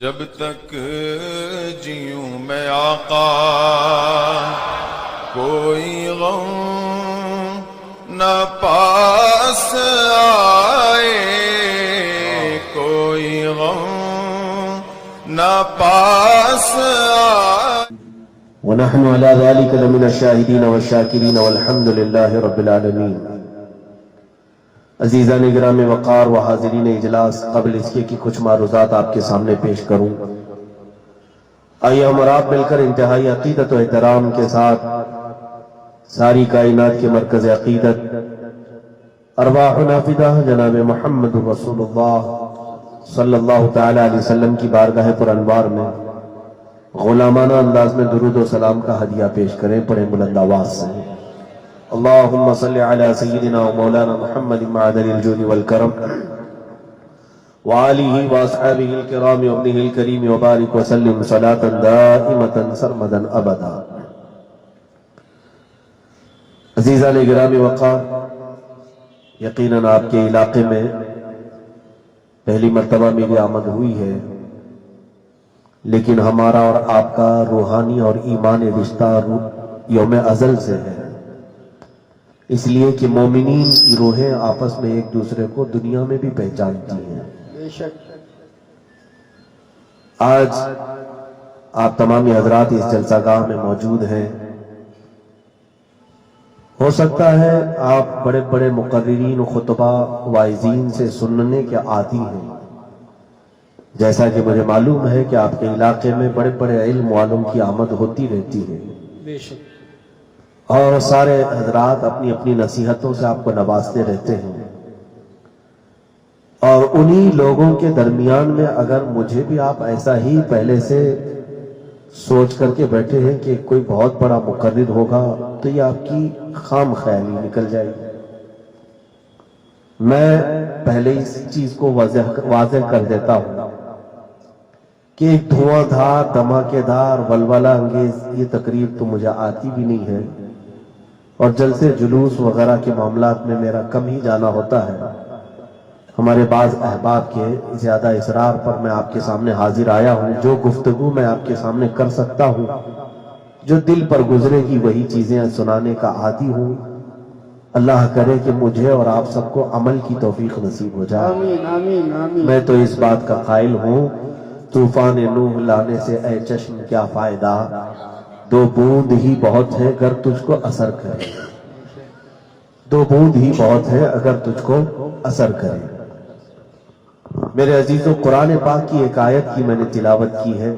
جب تک جیوں میں آقا کوئی غم نہ پاس آئے، کوئی غم نہ پاس آئے۔ ونحن على ذلك لمن الشاهدين والشاكرين والحمد لله رب العالمين۔ عزیزان گرام وقار و حاضرین اجلاس، قبل اس کے کہ کچھ معروضات آپ کے سامنے پیش کروں، آئیے ہم اور آپ مل کر انتہائی عقیدت و احترام کے ساتھ ساری کائنات کے مرکز عقیدت ارواح نافدہ جناب محمد رسول اللہ صلی اللہ تعالی علیہ وسلم کی بارگاہ پر انوار میں غلامانہ انداز میں درود و سلام کا ہدیہ پیش کریں۔ پڑھیں بلند آواز سے، اللہم صلی علی سیدنا و مولانا محمد معدن الجود والکرم وآلہ واصحابہ الکرام وابنہ الکریم وبارک وسلم صلاة دائمتا سرمدا ابدا۔ عزیزان گرامی وقار، یقیناً آپ کے علاقے میں پہلی مرتبہ میری آمد ہوئی ہے، لیکن ہمارا اور آپ کا روحانی اور ایمانی رشتہ یوم ازل سے ہے، اس لیے کہ مومنین کی روحیں آپس میں ایک دوسرے کو دنیا میں بھی پہچانتی ہیں۔ آج آپ تمامی حضرات اس جلسہ گاہ میں موجود ہیں۔ ہو سکتا ہے آپ بڑے بڑے مقررین و خطبہ واعظین سے سننے کے عادی ہیں، جیسا کہ مجھے معلوم ہے کہ آپ کے علاقے میں بڑے بڑے علم والوں کی آمد ہوتی رہتی ہے، اور سارے حضرات اپنی اپنی نصیحتوں سے آپ کو نوازتے رہتے ہیں، اور انہی لوگوں کے درمیان میں اگر مجھے بھی آپ ایسا ہی پہلے سے سوچ کر کے بیٹھے ہیں کہ کوئی بہت بڑا مقرر ہوگا، تو یہ آپ کی خام خیالی نکل جائے گی۔ میں پہلے اس چیز کو واضح کر دیتا ہوں کہ ایک دھواں دھار دھماکے دار ولولہ انگیز یہ تقریب تو مجھے آتی بھی نہیں ہے، اور جلسے جلوس وغیرہ کے معاملات میں میرا کم ہی جانا ہوتا ہے۔ ہمارے بعض احباب کے زیادہ اصرار پر میں آپ کے سامنے حاضر آیا ہوں۔ جو گفتگو میں آپ کے سامنے کر سکتا ہوں، جو دل پر گزرے گی، وہی چیزیں سنانے کا عادی ہوں۔ اللہ کرے کہ مجھے اور آپ سب کو عمل کی توفیق نصیب ہو جائے۔ آمین آمین آمین۔ میں تو اس بات کا قائل ہوں، طوفان نوح لانے سے اے چشم کیا فائدہ، دو بوند ہی بہت ہے اگر تجھ کو اثر کرے، دو بوند ہی بہت ہے اگر تجھ کو اثر کرے۔ میرے عزیزوں، قرآن پاک کی ایک آیت کی میں نے تلاوت کی ہے۔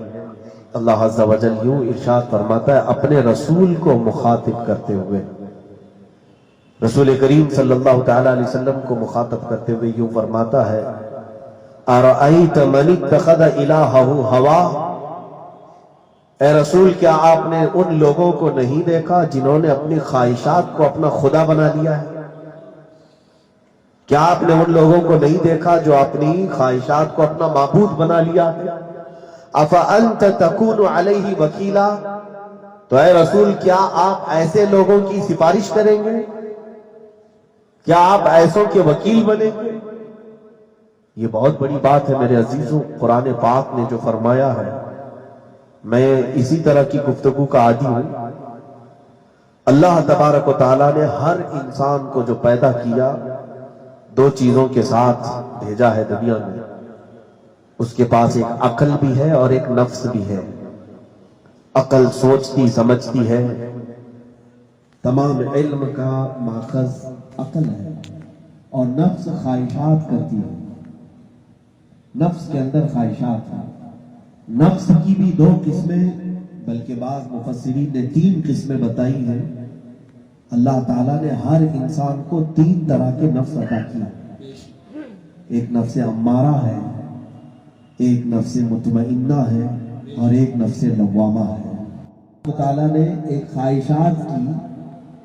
اللہ عز و جل یوں ارشاد فرماتا ہے اپنے رسول کو مخاطب کرتے ہوئے، رسول کریم صلی اللہ تعالی علیہ وسلم کو مخاطب کرتے ہوئے یوں فرماتا ہے، ارأیت من اتخذ الہہ ہواہ، اے رسول کیا آپ نے ان لوگوں کو نہیں دیکھا جنہوں نے اپنی خواہشات کو اپنا خدا بنا لیا ہے؟ کیا آپ نے ان لوگوں کو نہیں دیکھا جو اپنی خواہشات کو اپنا معبود بنا لیا ہے؟ افأنت تکون علیہ وکیلا، تو اے رسول کیا آپ ایسے لوگوں کی سفارش کریں گے؟ کیا آپ ایسوں کے وکیل بنیں گے؟ یہ بہت بڑی بات ہے میرے عزیزوں۔ قرآن پاک نے جو فرمایا ہے، میں اسی طرح کی گفتگو کا عادی ہوں۔ اللہ تبارک و تعالیٰ نے ہر انسان کو جو پیدا کیا، دو چیزوں کے ساتھ بھیجا ہے دنیا میں۔ اس کے پاس ایک عقل بھی ہے اور ایک نفس بھی ہے۔ عقل سوچتی سمجھتی ہے، تمام علم کا ماخذ عقل ہے، اور نفس خواہشات کرتی ہے، نفس کے اندر خواہشات ہیں۔ نفس کی بھی دو قسمیں، بلکہ بعض مفسرین نے 3 قسمیں بتائی ہیں۔ اللہ تعالیٰ نے ہر انسان کو 3 طرح کے نفس عطا کیا، ایک نفس امارہ ہے، ایک نفس مطمئنہ ہے، اور ایک نفس لوامہ ہے۔ اللہ تعالیٰ نے ایک خواہشات کی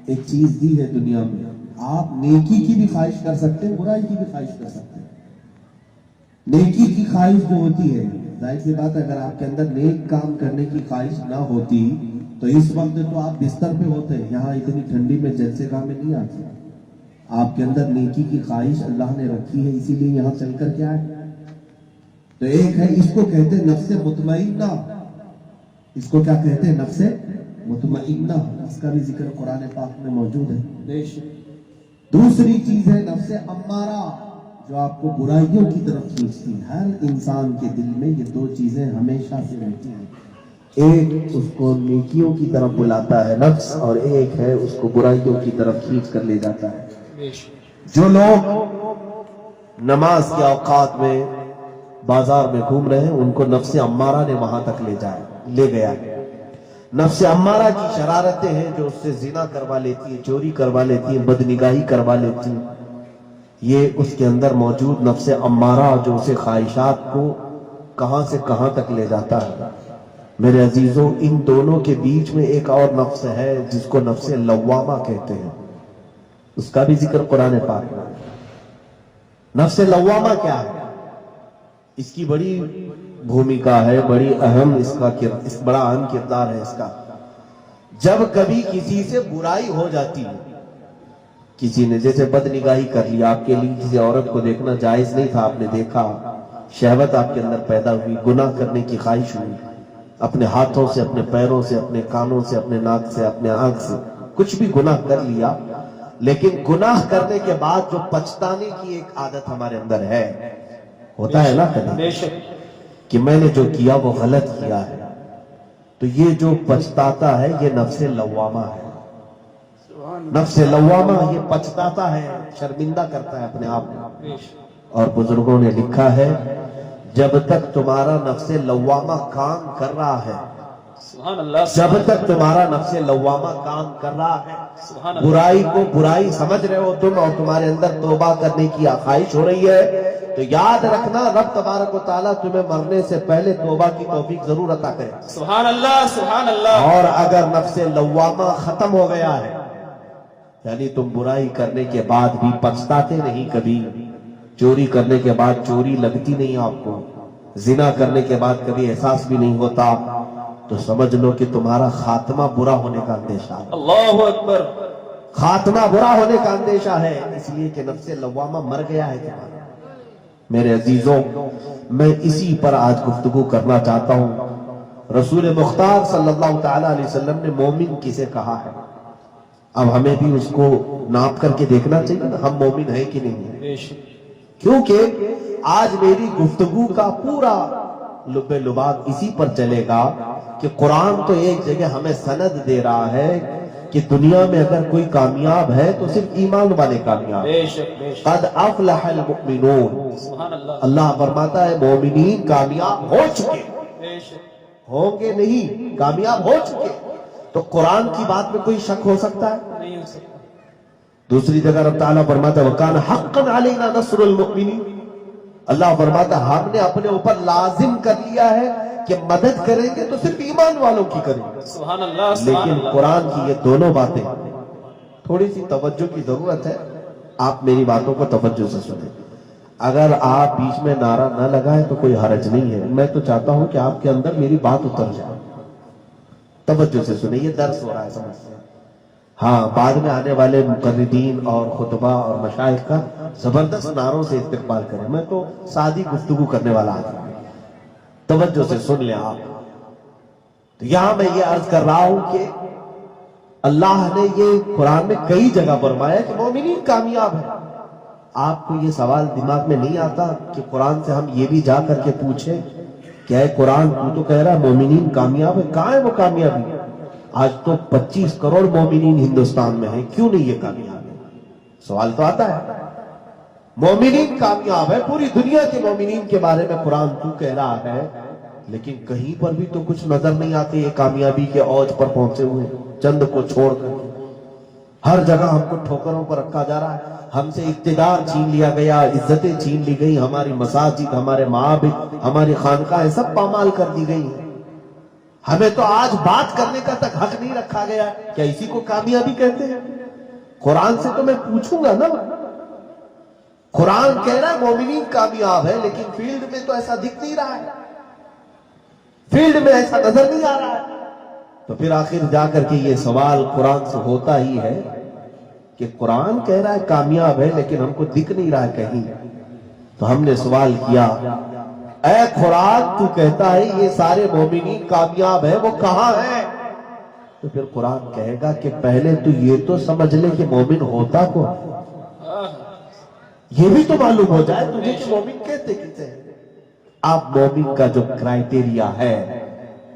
ایک چیز دی ہے دنیا میں۔ آپ نیکی کی بھی خواہش کر سکتے ہیں، برائی کی بھی خواہش کر سکتے ہیں۔ نیکی کی خواہش جو ہوتی ہے، ظاہر سی بات ہے اگر آپ کے اندر نیک کام کرنے کی خواہش نہ ہوتی تو اس وقت تو آپ بستر پہ ہوتے، یہاں اتنی ٹھنڈی میں جلسے گاہ میں نہیں آتے۔ آپ کے اندر نیکی کی خواہش اللہ نے رکھی ہے، اسی لیے یہاں چل کر کیا ہے تو ایک ہے، اس کو کہتے ہیں نفس مطمئنہ، اس کو کیا کہتے ہیں؟ نفس مطمئنہ، اس کا بھی ذکر قرآن پاک میں موجود ہے۔ دوسری چیز ہے نفس امارہ، جو آپ کو برائیوں کی طرف کھینچتی ہے۔ ہر انسان کے دل میں یہ دو چیزیں ہمیشہ سے رہتی ہیں، ایک اس کو نیکیوں کی طرف بلاتا ہے نفس، اور ایک ہے اس کو برائیوں کی طرف کھینچ کر لے جاتا ہے۔ جو لوگ نماز کے اوقات میں بازار میں گھوم رہے ہیں، ان کو نفس امارہ نے وہاں تک لے گیا۔ نفس امارہ کی شرارتیں ہیں جو اس سے زنا کروا لیتی ہیں، چوری کروا لیتی ہیں، بدنگاہی کروا لیتی ہیں۔ یہ اس کے اندر موجود نفس امارہ جو اسے خواہشات کو کہاں سے کہاں تک لے جاتا ہے۔ میرے عزیزوں، ان دونوں کے بیچ میں ایک اور نفس ہے جس کو نفس لوامہ کہتے ہیں، اس کا بھی ذکر قرآن پاک میں۔ نفس لوامہ کیا ہے؟ اس کی بڑی بھومکا ہے، بڑی اہم بڑا اہم کردار ہے اس کا۔ جب کبھی کسی سے برائی ہو جاتی ہے، کسی نے جیسے بدنگاہی کر لیا، آپ کے لیے کسی عورت کو دیکھنا جائز نہیں تھا، آپ نے دیکھا، شہوت آپ کے اندر پیدا ہوئی، گناہ کرنے کی خواہش ہوئی، اپنے ہاتھوں سے، اپنے پیروں سے، اپنے کانوں سے، اپنے ناک سے، اپنے آنکھ سے کچھ بھی گناہ کر لیا، لیکن گناہ کرنے کے بعد جو پچھتانے کی ایک عادت ہمارے اندر ہے، ہوتا ہے نا کبھی کہ میں نے جو کیا وہ غلط کیا ہے، تو یہ جو پچھتاتا ہے یہ نفس لوامہ ہے۔ نفس لوامہ یہ پچھتاتا ہے، شرمندہ کرتا ہے اپنے آپ کو۔ اور بزرگوں نے لکھا ہے، جب تک تمہارا نفس لوامہ کام کر رہا ہے، جب تک تمہارا نفس لوامہ کام کر رہا ہے، برائی کو برائی سمجھ رہے ہو تم، اور تمہارے اندر توبہ کرنے کی خواہش ہو رہی ہے، تو یاد رکھنا رب تبارک و تعالیٰ تمہیں مرنے سے پہلے توبہ کی توفیق ضرور عطا کرے۔ سبحان اللہ، سبحان اللہ۔ اور اگر نفس لوامہ ختم ہو گیا ہے، یعنی تم برائی کرنے کے بعد بھی پچھتاتے نہیں، کبھی چوری کرنے کے بعد چوری لگتی نہیں آپ کو، زنا کرنے کے بعد کبھی احساس بھی نہیں ہوتا، تو سمجھ لو کہ تمہارا خاتمہ برا ہونے کا اندیشہ ہے۔ اللہ اکبر۔ خاتمہ برا ہونے کا اندیشہ ہے، اس لیے کہ نفس لوامہ مر گیا ہے تمہارا۔ میرے عزیزوں، میں اسی پر آج گفتگو کرنا چاہتا ہوں۔ رسول مختار صلی اللہ تعالی علیہ وسلم نے مومن کسے کہا ہے؟ اب ہمیں بھی اس کو ناپ کر کے دیکھنا چاہیے نا، ہم مومن ہیں کہ نہیں ہیں، کیونکہ آج میری گفتگو کا پورا لب لباب اسی پر چلے گا کہ قرآن تو ایک جگہ ہمیں سند دے رہا ہے کہ دنیا میں اگر کوئی کامیاب ہے تو صرف ایمان والے کامیاب ہیں۔ قد افلح المؤمنون، اللہ فرماتا ہے مومنین کامیاب ہو چکے، ہوں گے نہیں، کامیاب ہو چکے۔ تو قرآن کی بات میں کوئی شک ہو سکتا ہے؟ نہیں ہو سکتا۔ دوسری جگہ رب تعالیٰ فرماتا ہے وَكَانَ حَقًّا عَلَيْنَا نَصْرُ الْمُؤْمِنِينَ، اللہ فرماتا ہے ہم نے اپنے اوپر لازم کر لیا ہے کہ مدد کریں گے تو صرف ایمان والوں کی کریں گے۔ سبحان اللہ، سبحان لیکن اللہ۔ قرآن کی یہ دونوں باتیں تھوڑی سی توجہ کی ضرورت ہے، آپ میری باتوں کو توجہ سے سنیں۔ اگر آپ بیچ میں نعرہ نہ لگائیں تو کوئی حرج نہیں ہے، میں تو چاہتا ہوں کہ آپ کے اندر میری بات اتر جائے۔ توجہ سے سنیں، یہ درس ہو رہا ہے، سمجھتے ہیں۔ ہاں، بعد میں آنے والے مقررین اور خطبہ اور مشائخ کا زبردست نعروں سے استقبال کریں، میں تو سادی گفتگو کرنے والا آدمی ہوں۔ توجہ سے سن لیں آپ۔ تو یہاں میں یہ عرض کر رہا ہوں کہ اللہ نے یہ قرآن میں کئی جگہ فرمایا کہ مومنین کامیاب ہیں۔ آپ کو یہ سوال دماغ میں نہیں آتا کہ قرآن سے ہم یہ بھی جا کر کے پوچھیں کیا ہے قرآن تو کہہ رہا ہے مومنین کامیاب ہے، کہاں ہے وہ کامیابی؟ آج تو 25 کروڑ مومنین ہندوستان میں ہیں، کیوں نہیں یہ کامیاب ہے؟ سوال تو آتا ہے۔ مومنین کامیاب ہے، پوری دنیا کے مومنین کے بارے میں قرآن تو کہہ رہا ہے، لیکن کہیں پر بھی تو کچھ نظر نہیں آتے یہ کامیابی کے اوج پر پہنچے ہوئے، چند کو چھوڑ کر ہر جگہ ہم کو ٹھوکروں پر رکھا جا رہا ہے، ہم سے اقتدار چھین لیا گیا، عزتیں چھین لی گئی، ہماری مساجد، ہمارے معابد، ہماری خانقاہیں سب پامال کر دی گئی ہیں۔ ہمیں تو آج بات کرنے کا تک حق نہیں رکھا گیا، کیا اسی کو کامیابی کہتے ہیں؟ قرآن سے تو میں پوچھوں گا نا، قرآن کہہ رہا ہے مومنین کامیاب ہے، لیکن فیلڈ میں تو ایسا دکھ نہیں رہا ہے، فیلڈ میں ایسا نظر نہیں آ رہا ہے۔ تو پھر آخر جا کر کے یہ سوال قرآن سے ہوتا ہی ہے کہ قرآن کہہ رہا ہے کامیاب ہے لیکن ہم کو دکھ نہیں رہا ہے کہیں۔ تو ہم نے سوال کیا اے قرآن تو کہتا ہے یہ سارے مومنین کامیاب ہیں، وہ کہاں ہیں؟ تو پھر قرآن کہے گا کہ پہلے تو یہ تو سمجھ لے کہ مومن ہوتا کون، یہ بھی تو معلوم ہو جائے تجھے کہ مومن کہتے کسے ہیں۔ اب مومن کا جو کرائٹیریا ہے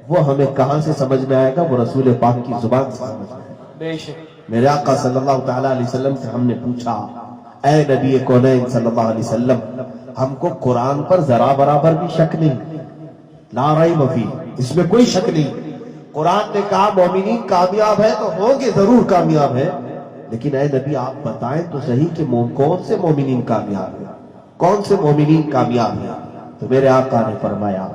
وہ ہمیں کہاں سے سمجھ میں آئے گا؟ وہ رسول پاک کی زبان سے سمجھ میں آئے گا۔ میرے آقا صلی اللہ تعالیٰ علیہ وسلم سے ہم نے پوچھا، اے نبی کونین صلی اللہ علیہ وسلم، ہم کو قرآن پر ذرا برابر بھی شک نہیں، لا ریب فیہ، اس میں کوئی شک نہیں۔ قرآن نے کہا مومنین کامیاب ہے تو ہوں گے، ضرور کامیاب ہے، لیکن اے نبی آپ بتائیں تو صحیح کہ کون سے مومنین کامیاب ہیں، کون سے مومنین کامیاب ہیں؟ تو میرے آقا نے فرمایا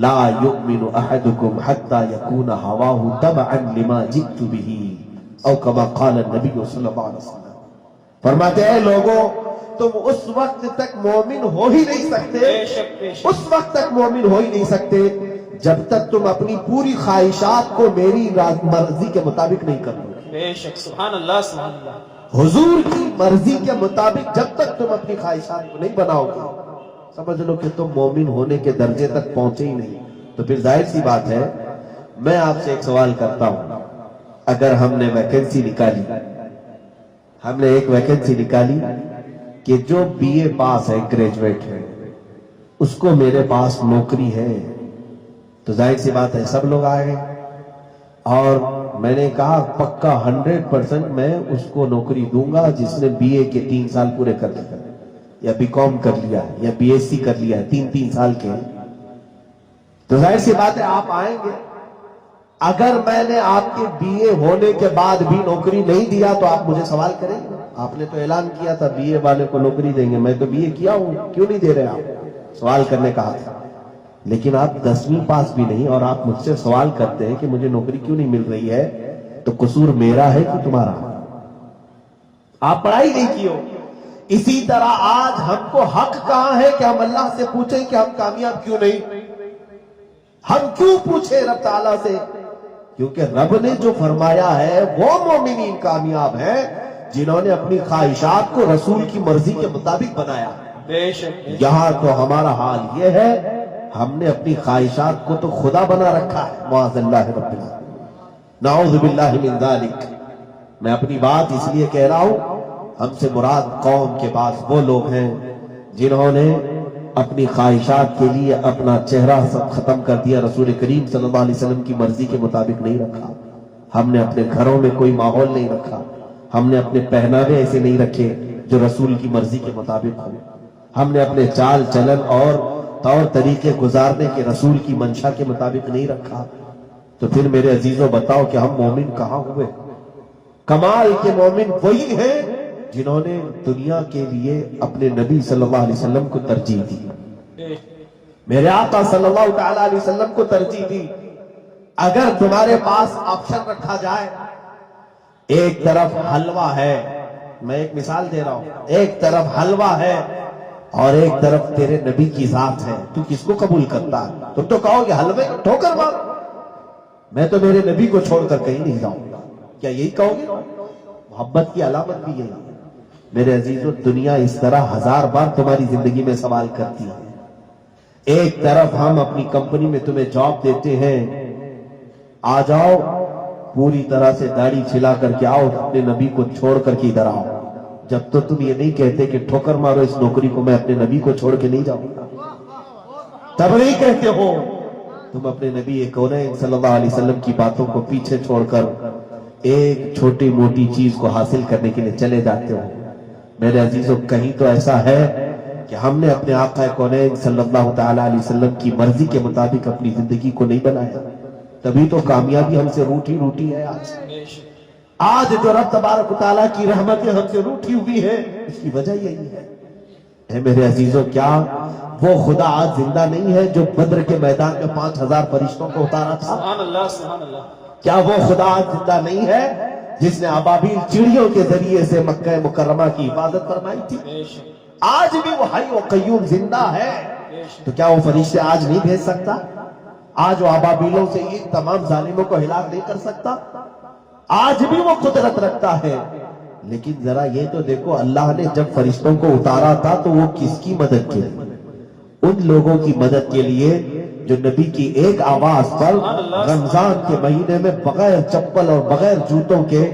لا یؤمن احدکم حتی یکون ہواہ تبعا لما جئت بہ، او کما قال النبی صلی اللہ علیہ وسلم، فرماتے ہیں لوگوں تم اس وقت تک مومن ہو ہی نہیں سکتے، اس وقت تک مومن ہو ہی نہیں سکتے جب تک تم اپنی پوری خواہشات کو میری مرضی کے مطابق نہیں کرو۔ بے شک، سبحان اللہ سبحان اللہ۔ حضور کی مرضی کے مطابق جب تک تم اپنی خواہشات کو نہیں بناؤ گے، سمجھ لو کہ تم مومن ہونے کے درجے تک پہنچے ہی نہیں۔ تو پھر ظاہر سی بات ہے، میں آپ سے ایک سوال کرتا ہوں، اگر ہم نے ویکنسی نکالی، ہم نے ایک ویکنسی نکالی کہ جو بی اے پاس ہے، گریجویٹ ہے، اس کو میرے پاس نوکری ہے، تو ظاہر سی بات ہے سب لوگ آئے گئے، اور میں نے کہا پکا 100% میں اس کو نوکری دوں گا جس نے بی اے کے 3 سال پورے کر لیا، یا بی کام کر لیا ہے، یا بی ایس سی کر لیا ہے، 3 سال کے، تو ظاہر سی بات ہے آپ آئیں گے۔ اگر میں نے آپ کے بی اے ہونے کے بعد بھی نوکری نہیں دیا تو آپ مجھے سوال کریں گے؟ آپ نے تو اعلان کیا تھا بی اے والے کو نوکری دیں گے، میں تو بی اے کیا ہوں، کیوں نہیں دے رہے آپ؟ سوال کرنے کا حق تھا، لیکن آپ 10ویں پاس بھی نہیں اور آپ مجھ سے سوال کرتے ہیں کہ مجھے نوکری کیوں نہیں مل رہی ہے، تو قصور میرا ہے کہ تمہارا؟ آپ پڑھائی نہیں کی ہو۔ اسی طرح آج ہم کو حق کہاں ہے کہ ہم اللہ سے پوچھیں کہ ہم کامیاب کیوں نہیں؟ ہم کیوں پوچھیں رب تعالیٰ سے؟ کیونکہ رب نے جو فرمایا ہے وہ مومنین کامیاب ہیں جنہوں نے اپنی خواہشات کو رسول کی مرضی کے مطابق بنایا۔ بے شک، یہاں تو ہمارا حال یہ ہے، ہم نے اپنی خواہشات کو تو خدا بنا رکھا ہے، معاذ اللہ رب العالمین، نعوذ باللہ من ذالک۔ میں اپنی بات اس لیے کہہ رہا ہوں، ہم سے مراد قوم کے پاس وہ لوگ ہیں جنہوں نے اپنی خواہشات کے لیے اپنا چہرہ سب ختم کر دیا، رسول کریم صلی اللہ علیہ وسلم کی مرضی کے مطابق نہیں رکھا۔ ہم نے اپنے گھروں میں کوئی ماحول نہیں رکھا، ہم نے اپنے پہناوے ایسے نہیں رکھے جو رسول کی مرضی کے مطابق ہو، ہم نے اپنے چال چلن اور طور طریقے گزارنے کے رسول کی منشا کے مطابق نہیں رکھا۔ تو پھر میرے عزیزوں بتاؤ کہ ہم مومن کہاں ہوئے؟ کمال کے مومن وہی ہیں جنہوں نے دنیا کے لیے اپنے نبی صلی اللہ علیہ وسلم کو ترجیح دی، میرے آقا صلی اللہ تعالیٰ علیہ وسلم کو ترجیح دی۔ اگر تمہارے پاس آپشن رکھا جائے، ایک طرف حلوہ ہے، میں ایک مثال دے رہا ہوں، ایک طرف حلوہ ہے اور ایک طرف تیرے نبی کی ذات ہے، تو کس کو قبول کرتا ہے؟ تم تو کہو گے حلوے کو ٹھوکر مار، میں تو میرے نبی کو چھوڑ کر کہیں نہیں جاؤں گا، کیا یہی کہو گے؟ محبت کی علامت بھی یہی ہے۔ میرے عزیزو، دنیا اس طرح 1000 بار تمہاری زندگی میں سوال کرتی ہے۔ ایک طرف ہم اپنی کمپنی میں تمہیں جاب دیتے ہیں، آ جاؤ پوری طرح سے داڑھی چھلا کر کے آؤ، اپنے نبی کو چھوڑ کر کے ادھر آؤ۔ جب تو تم یہ نہیں کہتے کہ ٹھوکر مارو اس نوکری کو، میں اپنے نبی کو چھوڑ کے نہیں جاؤں گا، تب نہیں کہتے ہو، تم اپنے نبی کونین صلی اللہ علیہ وسلم کی باتوں کو پیچھے چھوڑ کر ایک چھوٹی موٹی چیز کو حاصل کرنے کے لیے چلے جاتے ہو۔ میرے عزیزوں، کہیں تو ایسا ہے کہ ہم نے اپنے آقا کونین صلی اللہ تعالیٰ علیہ وسلم کی مرضی کے مطابق اپنی زندگی کو نہیں بنایا، تبھی تو کامیابی ہم سے روٹھی روٹھی ہے۔ آج جو رب تبارک و تعالیٰ کی رحمتیں ہم سے روٹھی ہوئی ہے، اس کی وجہ یہی ہے۔ اے میرے عزیزوں، کیا وہ خدا آج زندہ نہیں ہے جو بدر کے میدان میں 5000 فرشتوں کو اتارا تھا؟ سبحان اللہ سبحان اللہ۔ کیا وہ خدا آج زندہ نہیں ہے جس نے ابابیل چڑیوں کے ذریعے سے مکہ مکرمہ کی حفاظت فرمائی تھی؟ آج بھی وہ حی و قیوم زندہ ہے، تو کیا وہ فرشتے آج نہیں بھیج سکتا؟ آج وہ ابابیلوں سے یہ تمام ظالموں کو ہلاک نہیں کر سکتا؟ آج بھی وہ قدرت رکھتا ہے۔ لیکن ذرا یہ تو دیکھو، اللہ نے جب فرشتوں کو اتارا تھا تو وہ کس کی مدد کے لیے؟ ان لوگوں کی مدد کے لیے جو نبی کی ایک آواز پر رمضان کے مہینے میں بغیر چپل اور بغیر جوتوں کے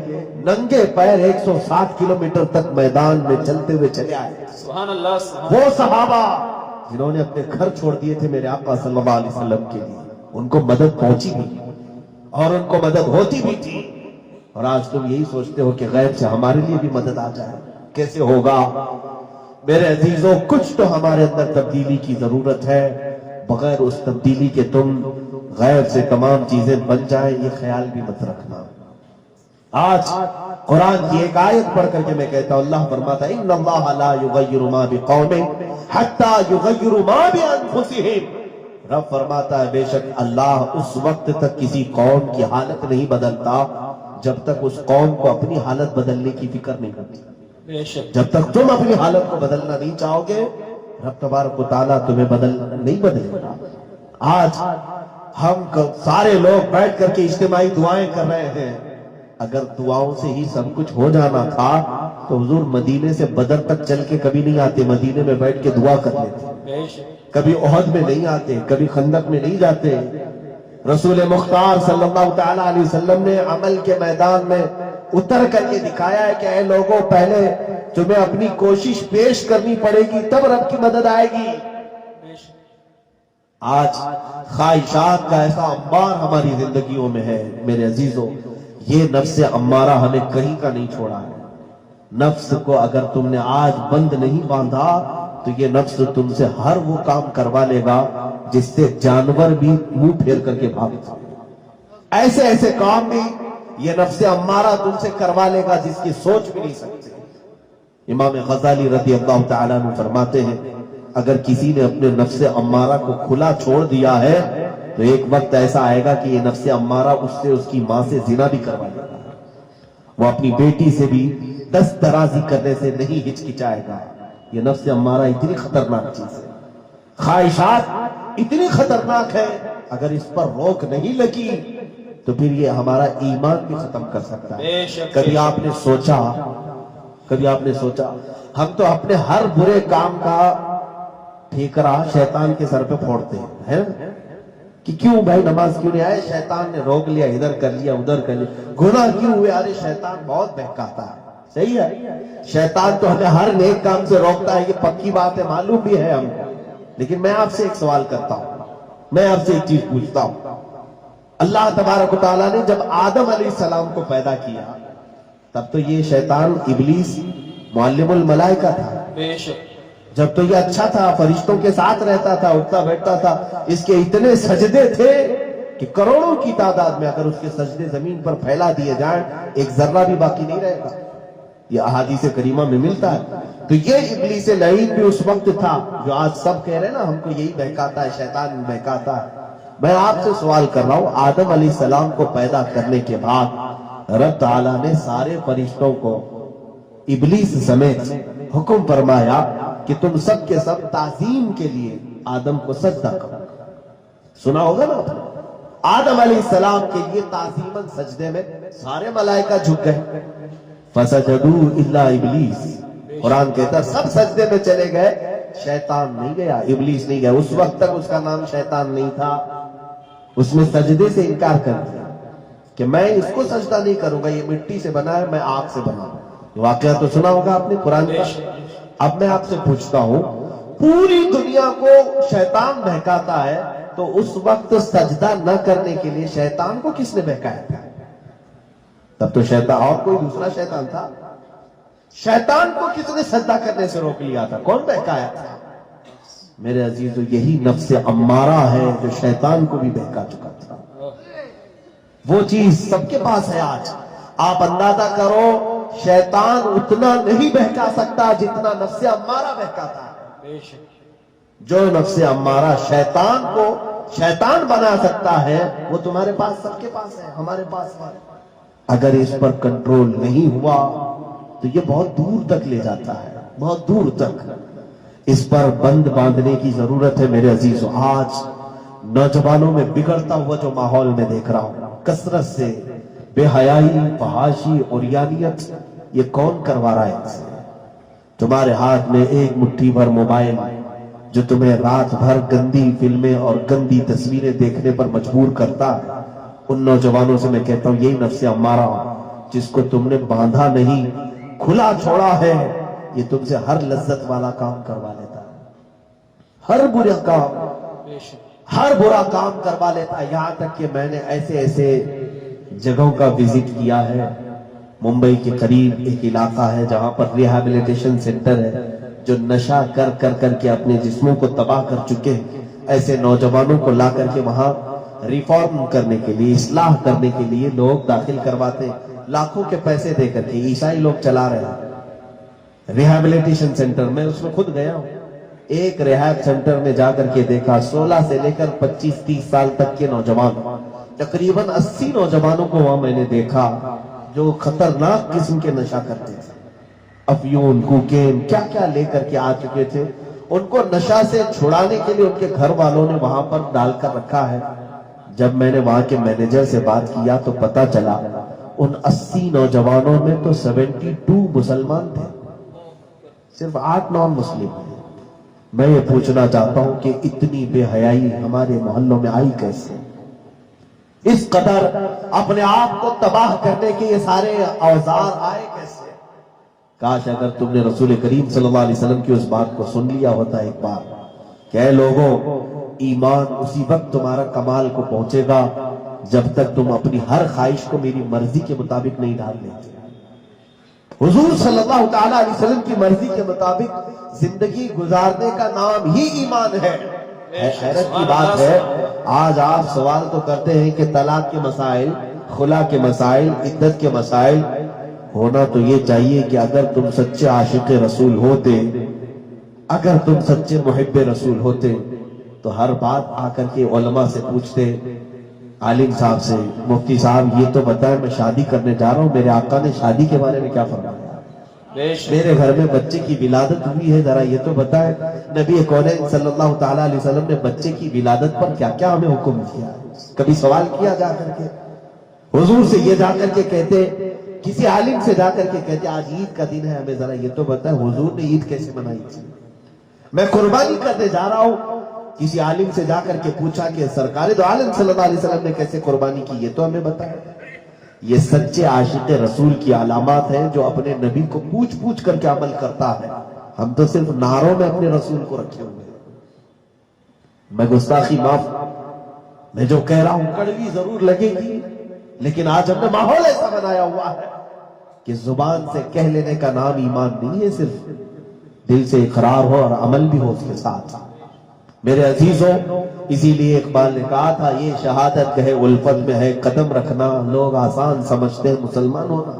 ننگے پیر 160 کلومیٹر تک میدان میں چلتے ہوئے چلے آئے. سبحان اللہ سبحان وہ صحابہ جنہوں نے اپنے گھر چھوڑ دیے تھے میرے آقا صلی اللہ علیہ وسلم کے لیے، ان کو مدد پہنچی بھی اور ان کو مدد ہوتی بھی تھی. اور آج تم یہی سوچتے ہو کہ غیب سے ہمارے لیے بھی مدد آ جائے، کیسے ہوگا؟ میرے عزیزوں، کچھ تو ہمارے اندر تبدیلی کی ضرورت ہے. بغیر اس تبدیلی کے تم غیب سے تمام چیزیں بن جائیں، یہ خیال بھی مت رکھنا. آج قرآن کی ایک آیت پڑھ کر کے میں کہتا ہوں، اللہ فرماتا ہے ان اللہ لا یغیر ما بقوم حتی یغیروا ما بانفسہم. رب فرماتا ہے بے شک اللہ اس وقت تک کسی قوم کی حالت نہیں بدلتا جب تک اس قوم کو اپنی حالت بدلنے کی فکر نہیں ہوتی. بے شک جب تک تم اپنی حالت کو بدلنا نہیں چاہو گے، رب تبارک و تعالیٰ تمہیں نہیں بدلے گا. آج ہم سارے لوگ بیٹھ کر کے اجتماعی دعائیں کر رہے ہیں. اگر دعاؤں سے ہی سب کچھ ہو جانا تھا تو حضور مدینے سے بدر تک چل کے کبھی نہیں آتے، مدینے میں بیٹھ کے دعا کر لیتے. بے شک کبھی احد میں نہیں آتے، کبھی خندق میں نہیں جاتے. رسول مختار صلی اللہ تعالی علیہ وسلم نے عمل کے میدان میں اتر کر کے دکھایا ہے کہ اے لوگوں، پہلے تمہیں اپنی کوشش پیش کرنی پڑے گی تب رب کی مدد آئے گی. بے شک آج خواہشات کا ایسا انبار ہماری زندگیوں میں ہے. میرے عزیزوں، یہ نفس امارہ ہمیں کہیں کا نہیں چھوڑا ہے. نفس کو اگر تم نے آج بند نہیں باندھا تو یہ نفس تم سے ہر وہ کام کروا لے گا جس سے جانور بھی منہ پھیر کر کے بھاگتا. ایسے ایسے کام بھی یہ نفس امارہ تم سے کروا لے گا جس کی سوچ بھی نہیں سکتے. امام غزالی رضی اللہ تعالیٰ عنہ فرماتے ہیں اگر کسی نے اپنے نفس امارہ کو کھلا چھوڑ دیا ہے تو ایک وقت ایسا آئے گا کہ یہ نفس امارہ اس سے اس کی ماں سے زنا بھی کروا لے گا. وہ اپنی بیٹی سے بھی دست درازی کرنے سے نہیں ہچکچائے گا. یہ نفس امارہ اتنی خطرناک چیز ہے. خواہشات اتنی خطرناک ہے، اگر اس پر روک نہیں لگی تو پھر یہ ہمارا ایمان بھی ختم کر سکتا ہے. بے شک کبھی آپ نے سوچا ہم تو اپنے ہر برے کام کا ٹھیکرا شیطان کے سر پہ پھوڑتے ہیں کہ کیوں بھائی نماز کیوں نہیں آئے، شیطان نے روک لیا، ادھر کر لیا ادھر کر لیا. گناہ کیوں ہوئے، ارے شیطان بہت بہکاتا ہے. صحیح ہے، شیطان تو ہمیں ہر نیک کام سے روکتا ہے، یہ پکی بات ہے، معلوم بھی ہے ہم کو. لیکن میں آپ سے ایک سوال کرتا ہوں، میں آپ سے ایک چیز پوچھتا ہوں. اللہ تبارک و تعالیٰ نے جب آدم علیہ السلام کو پیدا کیا تب تو یہ شیطان ابلیس معلم الملائکہ تھا. بے شک جب تو یہ اچھا تھا، فرشتوں کے ساتھ رہتا تھا، اٹھتا بیٹھتا تھا. اس کے اتنے سجدے تھے کہ کروڑوں کی تعداد میں اگر اس کے سجدے زمین پر پھیلا دیے جائیں ایک ذرہ بھی باقی نہیں رہے گا. یہ احادیث کریمہ میں ملتا ہے. تو یہ ابلیس لعین بھی اس وقت تھا جو آج سب کہہ رہے ہیں نا ہم کو یہی بہکاتا ہے، شیطان بہکاتا ہے. میں آپ سے سوال کر رہا ہوں، آدم علیہ السلام کو پیدا کرنے کے بعد رب تعالیٰ نے سارے فرشتوں کو ابلیس سمیت حکم فرمایا کہ تم سب کے سب تعظیم کے لیے آدم کو سجدہ کرو. سنا ہوگا نا آپ نے؟ آدم علیہ السلام کے لیے تعظیماً سجدے میں سارے ملائکہ جھک گئے. فسجدوا الا ابلیس. قرآن کہتا ہے سب سجدے میں چلے گئے، شیطان نہیں گیا، ابلیس نہیں گیا. اس وقت تک اس کا نام شیطان نہیں تھا. اس نے سجدے سے انکار کر دیا کہ میں اس کو سجدہ نہیں کروں گا، یہ مٹی سے بنا ہے، میں آگ سے بنا ہوں. واقعہ تو سنا ہوگا آپ نے قرآن کا. اب میں آپ سے پوچھتا ہوں، پوری دنیا کو شیطان بہکاتا ہے تو اس وقت سجدہ نہ کرنے کے لیے شیطان کو کس نے بہکایا تھا؟ تب تو شیطان اور کوئی دوسرا شیطان تھا. شیطان کو کس نے سجدہ کرنے سے روک لیا تھا؟ کون بہکایا تھا؟ میرے عزیزو، یہی نفس امارہ ہے جو شیطان کو بھی بہکا چکا تھا. وہ چیز سب کے پاس ہے آج. آپ اندازہ کرو شیطان اتنا نہیں بہکا سکتا جتنا نفس امارہ بہکاتا ہے. بے شک جو نفس امارہ شیطان کو شیطان بنا سکتا ہے وہ تمہارے پاس، سب کے پاس ہے، ہمارے پاس ہے. اگر اس پر کنٹرول نہیں ہوا تو یہ بہت دور تک لے جاتا ہے، بہت دور تک. اس پر بند باندھنے کی ضرورت ہے میرے عزیزو. آج نوجوانوں میں بگڑتا ہوا جو ماحول میں دیکھ رہا ہوں، کثرت سے بے حیائی، فحاشی، عریانیت، یہ کون کروا رہا ہے؟ تمہارے ہاتھ میں ایک مٹھی بھر موبائل، جو تمہیں رات بھر گندی فلمیں اور گندی تصویریں دیکھنے پر مجبور کرتا ہے، ان نوجوانوں سے میں کہتا ہوں یہی نفس امارہ جس کو تم نے باندھا نہیں کھلا چھوڑا ہے، یہ تم سے ہر لذت والا کام کروا لیتا ہے، ہر برا کام، بے شک ہر برا کام کروا لیتا ہے۔ یہاں تک کہ میں نے ایسے ایسے جگہوں کا وزٹ کیا ہے، ممبئی کے قریب ایک علاقہ ہے جہاں پر ریہیبلیٹیشن سینٹر ہے، جو نشہ کر کر کر کے اپنے جسموں کو تباہ کر چکے ہیں، ایسے نوجوانوں کو لا کر کے وہاں ریفارم کرنے کے لیے، اصلاح کرنے کے لیے لوگ داخل کرواتے ہیں، لاکھوں کے پیسے دے کر کے عیسائی لوگ چلا رہے ہیں ریہیبلیٹیشن سینٹر۔ میں اس میں خود گیا ہوں، ایک ریہیب سینٹر میں جا کر کے دیکھا 16 سے لے کر 25-30 سال تک کے نوجوان، تقریباً 80 نوجوانوں کو وہاں میں نے دیکھا جو خطرناک قسم کے نشہ کرتے تھے، افیون، کوکین، کیا کیا لے کر کے آ چکے تھے۔ ان کو نشہ سے چھڑانے کے لیے ان کے گھر والوں نے وہاں پر ڈال کر رکھا ہے۔ جب میں نے وہاں کے مینیجر سے بات کیا تو پتا چلا ان 80 نوجوانوں میں تو 72 مسلمان تھے، صرف 8 نان مسلم ہیں۔ میں یہ پوچھنا چاہتا ہوں کہ اتنی بے حیائی ہمارے محلوں میں آئی کیسے؟ اس قدر اپنے آپ کو تباہ کرنے کے یہ سارے اوزار آئے کیسے؟ کاش اگر تم نے رسول کریم صلی اللہ علیہ وسلم کی اس بات کو سن لیا ہوتا ایک بار کہ اے لوگوں، ایمان اسی وقت تمہارا کمال کو پہنچے گا جب تک تم اپنی ہر خواہش کو میری مرضی کے مطابق نہیں ڈال لیتے۔ حضور صلی اللہ تعالی علیہ وسلم کی مرضی کے مطابق زندگی گزارنے کا نام ہی ایمان ہے۔ حیرت کی بات ہے، آج آپ سوال تو کرتے ہیں کہ طلاق کے مسائل، خلا کے مسائل، عدت کے مسائل، ہونا تو یہ چاہیے کہ اگر تم سچے عاشق رسول ہوتے، اگر تم سچے محب رسول ہوتے تو ہر بات آ کر کے علماء سے پوچھتے، عالم صاحب سے، مفتی صاحب یہ تو بتائیں میں شادی کرنے جا رہا ہوں، میرے آقا نے شادی کے بارے میں کیا فرمایا؟ بے شک میرے گھر میں بچے کی ولادت ہوئی ہے، ذرا یہ تو بتائیں نبی کونین صلی اللہ تعالیٰ علیہ وسلم نے بچے کی ولادت پر کیا کیا ہمیں حکم کیا؟ کبھی سوال کیا جا کر کے؟ حضور سے یہ جا کر کے کہتے، کسی عالم سے جا کر کے کہتے آج عید کا دن ہے، ہمیں ذرا یہ تو بتائیں حضور نے عید کیسے منائی تھی؟ میں قربانی کرنے جا رہا ہوں، کسی عالم سے جا کر کے پوچھا کہ سرکار دو عالم صلی اللہ علیہ وسلم نے کیسے قربانی کی، یہ تو ہمیں بتائیں۔ یہ سچے عاشق رسول کی علامات ہیں جو اپنے نبی کو پوچھ پوچھ کر کے عمل کرتا ہے۔ ہم تو صرف نعروں میں اپنے رسول کو رکھے ہوئے ہیں۔ میں گستاخی معاف، میں جو کہہ رہا ہوں کڑوی ضرور لگے گی، لیکن آج ہم نے ماحول ایسا بنایا ہوا ہے کہ زبان سے کہہ لینے کا نام ایمان نہیں ہے، صرف دل سے اقرار ہو اور عمل بھی ہو اس کے ساتھ۔ میرے عزیزوں، اسی لیے اقبال نے کہا تھا یہ شہادت گہے الفت میں ہے قدم رکھنا، لوگ آسان سمجھتے ہیں مسلمان ہونا۔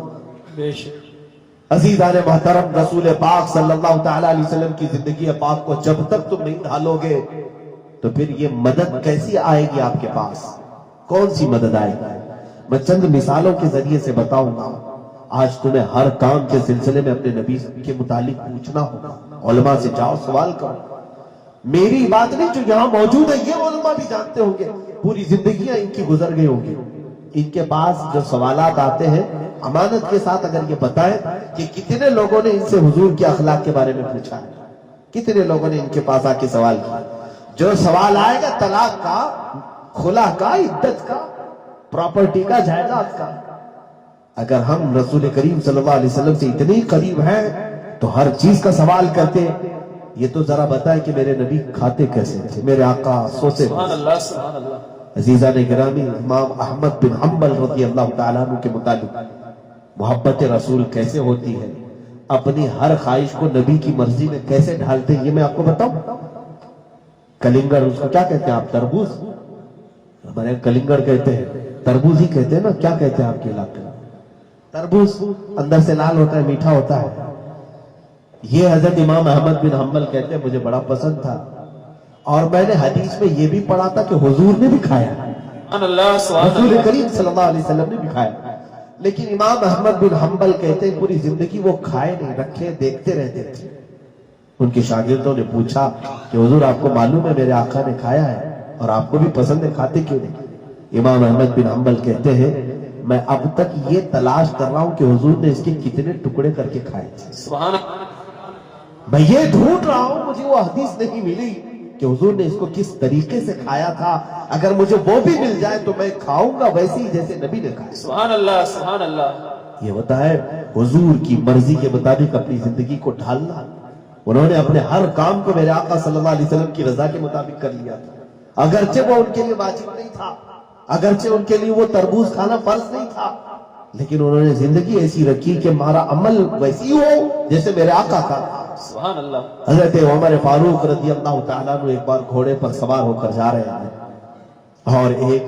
بے شک عزیزان محترم، رسول پاک صلی اللہ تعالیٰ علیہ وسلم کی زندگی پاک کو جب تک تم نہیں ڈھالو گے تو پھر یہ مدد کیسی آئے گی آپ کے پاس؟ کون سی مدد آئے گی؟ میں چند مثالوں کے ذریعے سے بتاؤں گا۔ آج تمہیں ہر کام کے سلسلے میں اپنے نبی کے متعلق پوچھنا ہوگا، علماء سے جاؤ سوال کرو۔ میری بات نہیں، جو یہاں موجود ہے یہ علماء بھی جانتے ہوں گے، پوری زندگیاں ان کی گزر گئی ہوں گی، ان کے پاس جو سوالات آتے ہیں امانت کے ساتھ اگر یہ بتائیں کہ کتنے لوگوں نے ان سے حضور کے اخلاق کے بارے میں پوچھا ہے، کتنے لوگوں نے ان کے پاس آ کے سوال کیا۔ جو سوال آئے گا طلاق کا، خلا کا، عدت کا، پراپرٹی کا، جائیداد کا، اگر ہم رسول کریم صلی اللہ علیہ وسلم سے اتنے قریب ہیں تو ہر چیز کا سوال کرتے۔ یہ تو ذرا بتائیں کہ میرے نبی کھاتے کیسے تھے، میرے آقا سوتے سبحان اللہ سبحان اللہ۔ عزیزان گرامی، امام احمد بن حنبل رضی اللہ تعالیٰ عنہ کے مطابق محبت رسول کیسے ہوتی ہے، اپنی ہر خواہش کو نبی کی مرضی میں کیسے ڈھالتے ہیں، یہ میں آپ کو بتاؤں۔ کلنگڑ، اس کو کیا کہتے ہیں آپ؟ تربوز؟ ہمارے کلنگڑ کہتے ہیں، تربوز ہی کہتے ہیں نا، کیا کہتے ہیں آپ کے علاقے میں؟ تربوز اندر سے لال ہوتا ہے، میٹھا ہوتا ہے۔ یہ حضرت امام احمد بن حنبل کہتے ہیں مجھے بڑا پسند تھا، اور میں نے حدیث میں یہ بھی پڑھا تھا کہ حضور نے بھی کھایا، سبحان اللہ سبحان رسول اللہ۔ کریم صلی اللہ علیہ وسلم نے بھی کھایا، لیکن امام احمد بن حنبل کہتے ہیں پوری زندگی وہ کھائے نہیں، رکھے دیکھتے رہتے تھے۔ ان کے شاگردوں نے پوچھا کہ حضور آپ کو معلوم ہے میرے آقا نے کھایا ہے اور آپ کو بھی پسند ہے، کھاتے کیوں نہیں؟ امام احمد بن حنبل کہتے ہیں میں اب تک یہ تلاش کر رہا ہوں کہ حضور نے اس کے کتنے ٹکڑے کر کے کھائے تھے۔ سبحان اللہ۔ میں یہ ڈھونڈ رہا ہوں، مجھے وہ حدیث نہیں ملی کہ حضور نے اس کو کس طریقے سے کھایا تھا. اگر مجھے وہ بھی مل جائے تو میں کھاؤں گا ویسے ہی جیسے نبی نے کھایا. سبحان اللہ سبحان اللہ. یہ ہوتا ہے حضور کی مرضی کے مطابق اپنی زندگی کو ڈھالنا. انہوں نے اپنے ہر کام کو میرے آقا صلی اللہ علیہ وسلم کی رضا کے مطابق کر لیا تھا. اگرچہ وہ ان کے لیے واجب نہیں تھا، اگرچہ ان کے لیے وہ تربوز کھانا فرض نہیں تھا، لیکن انہوں نے زندگی ایسی رکھی کہ ہمارا عمل ویسی ہو جیسے میرے آقا کا. سبحان اللہ. حضرت عمر فاروق رضی اللہ تعالیٰ عنہ ایک بار گھوڑے پر سوار ہو کر جا رہے ہیں اور ایک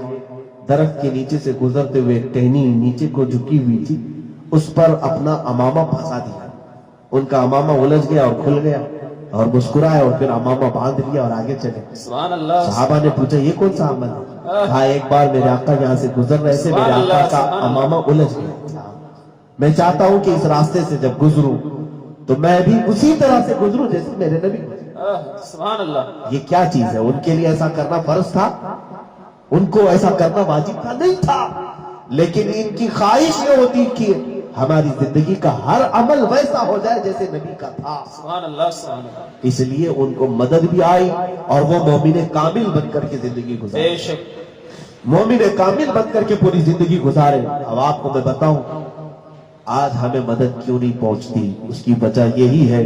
درخت کے نیچے سے گزرتے ہوئے ایک ٹہنی نیچے کو جھکی ہوئی تھی، اس پر اپنا امامہ پھنسا دیا. ان کا امامہ الجھ گیا اور کھل گیا اور مسکرائے اور پھر امامہ باندھ لیا اور آگے چلے. سبحان اللہ. صحابہ نے پوچھا یہ کون سا عمل ہے؟ کہا ایک بار میرے آقا یہاں سے گزر رہے تھے، میرے آقا کا امامہ الجھ گیا. میں چاہتا ہوں کہ اس راستے سے جب گزروں تو میں بھی اسی طرح سے گزروں جیسے میرے نبی گزرے. سبحان اللہ. یہ کیا چیز ہے؟ ان کے لیے ایسا کرنا فرض تھا، ان کو ایسا کرنا واجب تھا؟ نہیں تھا. لیکن ان کی خواہش یہ ہوتی کہ ہماری زندگی کا ہر عمل ویسا ہو جائے جیسے نبی کا تھا. سبحان اللہ سبحان اللہ. اس لیے ان کو مدد بھی آئی اور وہ مومن کامل بن کر کے زندگی گزارے. بے شک. مومن کامل بن کر کے پوری زندگی گزارے. اب آپ کو میں بتاؤں آج ہمیں مدد کیوں نہیں پہنچتی؟ اس کی وجہ یہی ہے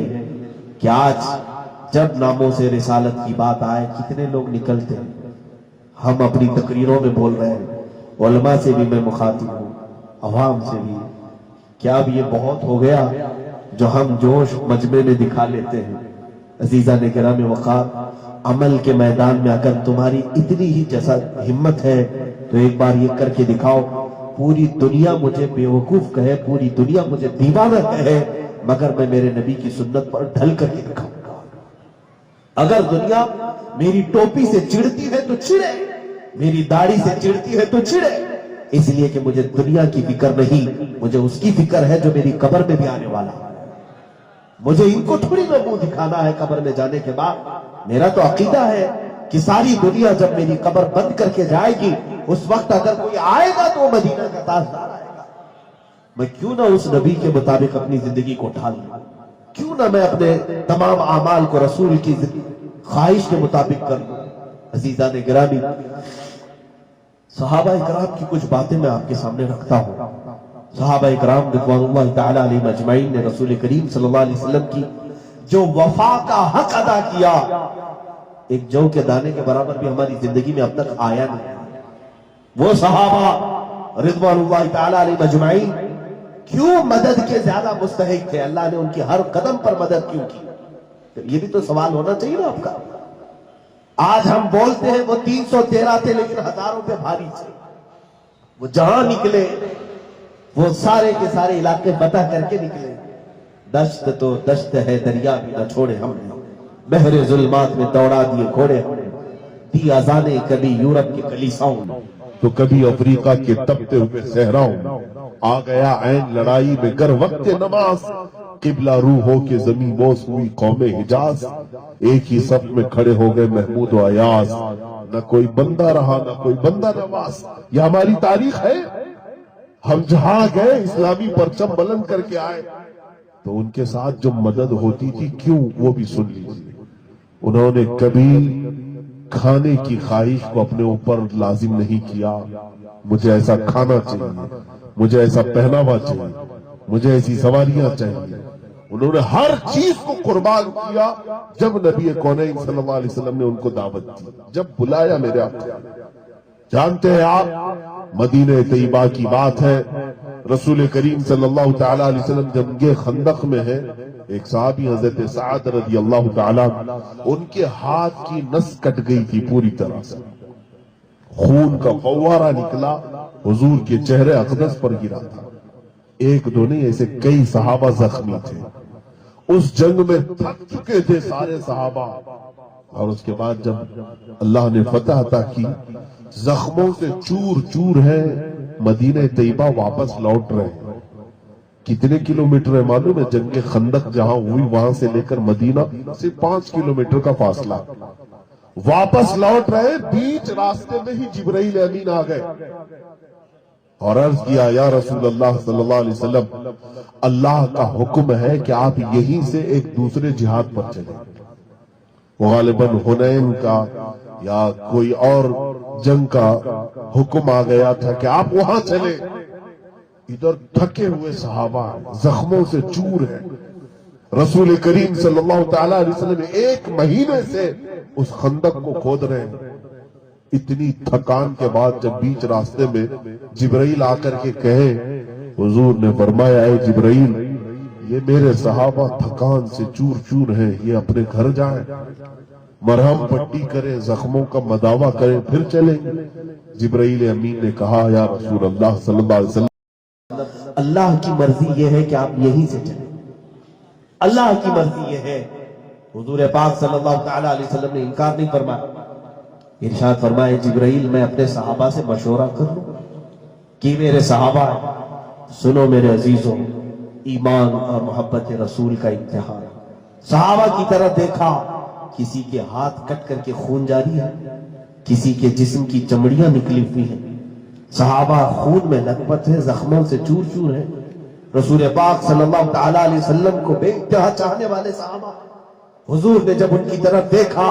کہ آج جب ناموں سے رسالت کی بات آئے کتنے لوگ نکلتے ہیں. ہم اپنی تقریروں میں بول رہے ہیں، علماء سے بھی میں مخاطب ہوں، عوام سے بھی. کیا اب یہ بہت ہو گیا جو ہم جوش مجمع میں دکھا لیتے ہیں؟ عزیزان گرامی وقار، عمل کے میدان میں اگر تمہاری اتنی ہی جیسا ہمت ہے تو ایک بار یہ کر کے دکھاؤ. پوری دنیا مجھے بیوقوف کہے، پوری دنیا مجھے دیوانہ کہے، مگر میں میرے نبی کی سنت پر ڈھل کر کے دکھاؤں گا. اگر دنیا میری ٹوپی سے چڑھتی ہے تو چڑھے، میری داڑھی سے چڑھتی ہے تو چڑھے، اس لیے کہ مجھے دنیا کی فکر نہیں، مجھے اس کی فکر ہے جو میری قبر میں بھی آنے والا ہے. مجھے ان کو تھوڑی میں منہ دکھانا ہے قبر میں جانے کے بعد. میرا تو عقیدہ ہے کہ ساری دنیا جب میری قبر بند کر کے جائے گی اس وقت اگر کوئی آئے گا تو وہ مدینہ کا تاجدار آئے گا. میں کیوں نہ اس نبی کے مطابق اپنی زندگی کو ڈھال لوں؟ کیوں نہ میں اپنے تمام اعمال کو رسول کی خواہش کے مطابق کر لوں؟ عزیزان گرامی، صحابہ اکرام کی کچھ باتیں میں آپ کے سامنے رکھتا ہوں. صحابہ اکرام رضوان اللہ تعالی علیہم اجمعین نے رسول کریم صلی اللہ علیہ وسلم کی جو وفا کا حق ادا کیا، ایک جو کے دانے کے برابر بھی ہماری زندگی میں اب تک آیا نہیں. وہ صحابہ رضوان اللہ تعالی علیہم اجمعین کیوں مدد کے زیادہ مستحق تھے؟ اللہ نے ان کی ہر قدم پر مدد کیوں کی؟ یہ بھی تو سوال ہونا چاہیے نا آپ کا. آج ہم بولتے ہیں وہ 313 تھے لیکن ہزاروں پہ بھاری تھے. وہ جہاں نکلے وہ سارے کے سارے علاقے فتح کر کے نکلے. دشت تو دشت ہے، دریا بھی نہ چھوڑے ہم نے، بحر ظلمات میں دوڑا دیے گھوڑے ہم نے، دی اذانیں کبھی یورپ کے کلیساؤں میں تو کبھی افریقہ کے تپتے ہوئے صحراؤں میں. آ گیا عین لڑائی میں گر وقت نماز، قبلہ روح ہو کے زمین بوس ہوئی قوم حجاز. ایک ہی صف میں کھڑے ہو گئے محمود و ایاز، نہ کوئی بندہ رہا نہ کوئی بندہ نواز. یہ ہماری تاریخ ہے. ہم جہاں گئے اسلامی پرچم بلند کر کے آئے تو ان کے ساتھ جو مدد ہوتی تھی کیوں، وہ بھی سن لیجیے. انہوں نے کبھی کھانے کی خواہش کو اپنے اوپر لازم نہیں کیا. مجھے ایسا کھانا چاہیے، مجھے ایسا پہناوا چاہیے، مجھے ایسی سواریاں چاہیے. انہوں نے ہر چیز کو قربان کیا جب نبی کونین صلی اللہ علیہ وسلم نے ان کو دعوت دی، جب بلایا میرے آقا. جانتے ہیں آپ مدینہ طیبہ کی بات ہے، رسول کریم صلی اللہ تعالی علیہ وسلم جنگ خندق میں ہے. ایک صحابی حضرت سعد رضی اللہ تعالی ان کے ہاتھ کی نس کٹ گئی تھی پوری طرح سے، خون کا فوارہ نکلا، حضور کے چہرے اقدس پر گرا تھا. ایک دو نہیں، ایسے کئی صحابہ زخمی تھے. اس جنگ میں تھک چکے تھے سارے صحابہ، اور اس کے بعد جب اللہ نے فتح عطا کی، زخموں سے چور چور ہے، مدینہ طیبہ واپس لوٹ رہے ہیں. کتنے کلومیٹر ہے معلوم ہے؟ جنگ خندق جہاں ہوئی وہاں سے لے کر مدینہ سے 5 کلومیٹر کا فاصلہ. واپس لوٹ رہے، بیچ راستے میں ہی جبرائیل امین آ گئے. اور عرض کیا یا رسول اللہ صلی اللہ علیہ وسلم اللہ کا حکم ہے کہ آپ یہیں سے ایک دوسرے جہاد پر چلیں. وہ غالباً حنین کا یا کوئی اور جنگ کا حکم آ گیا تھا کہ آپ وہاں چلیں. ادھر تھکے ہوئے صحابہ زخموں سے چور ہیں. رسول کریم صلی اللہ تعالی علیہ وسلم ایک مہینے سے اس خندق کو کھود رہے ہیں. اتنی تھکان کے بعد جب بیچ راستے میں جبرائیل آ کر کے کہے, حضور نے فرمایا اے جبرائیل یہ میرے صحابہ تھکان سے چور چور ہیں, یہ اپنے گھر جائیں, مرہم پٹی کریں, زخموں کا مداوا کریں, پھر چلیں گے. جبرائیل امین نے کہا یا رسول اللہ صلی اللہ علیہ وسلم اللہ کی مرضی یہ ہے کہ آپ یہیں سے چلیں. اللہ کی مرضی یہ ہے. حضور پاک صلی اللہ تعالی علیہ وسلم نے انکار نہیں فرمایا. ارشاد فرمائے جبرائیل میں اپنے صحابہ سے مشورہ کر لوں کہ میرے صحابہ سنو میرے عزیزوں, ایمان اور محبت رسول کا امتحان. صحابہ کی طرف دیکھا, کسی کے ہاتھ کٹ کر کے خون جاری ہے, کسی کے جسم کی چمڑیاں نکلی ہوئی ہیں. صحابہ خون میں لطپت ہے, زخموں سے چور چور ہیں. رسول پاک صلی اللہ تعالی علیہ وسلم کو بے انتہا چاہنے والے صحابہ. حضور نے جب ان کی طرف دیکھا,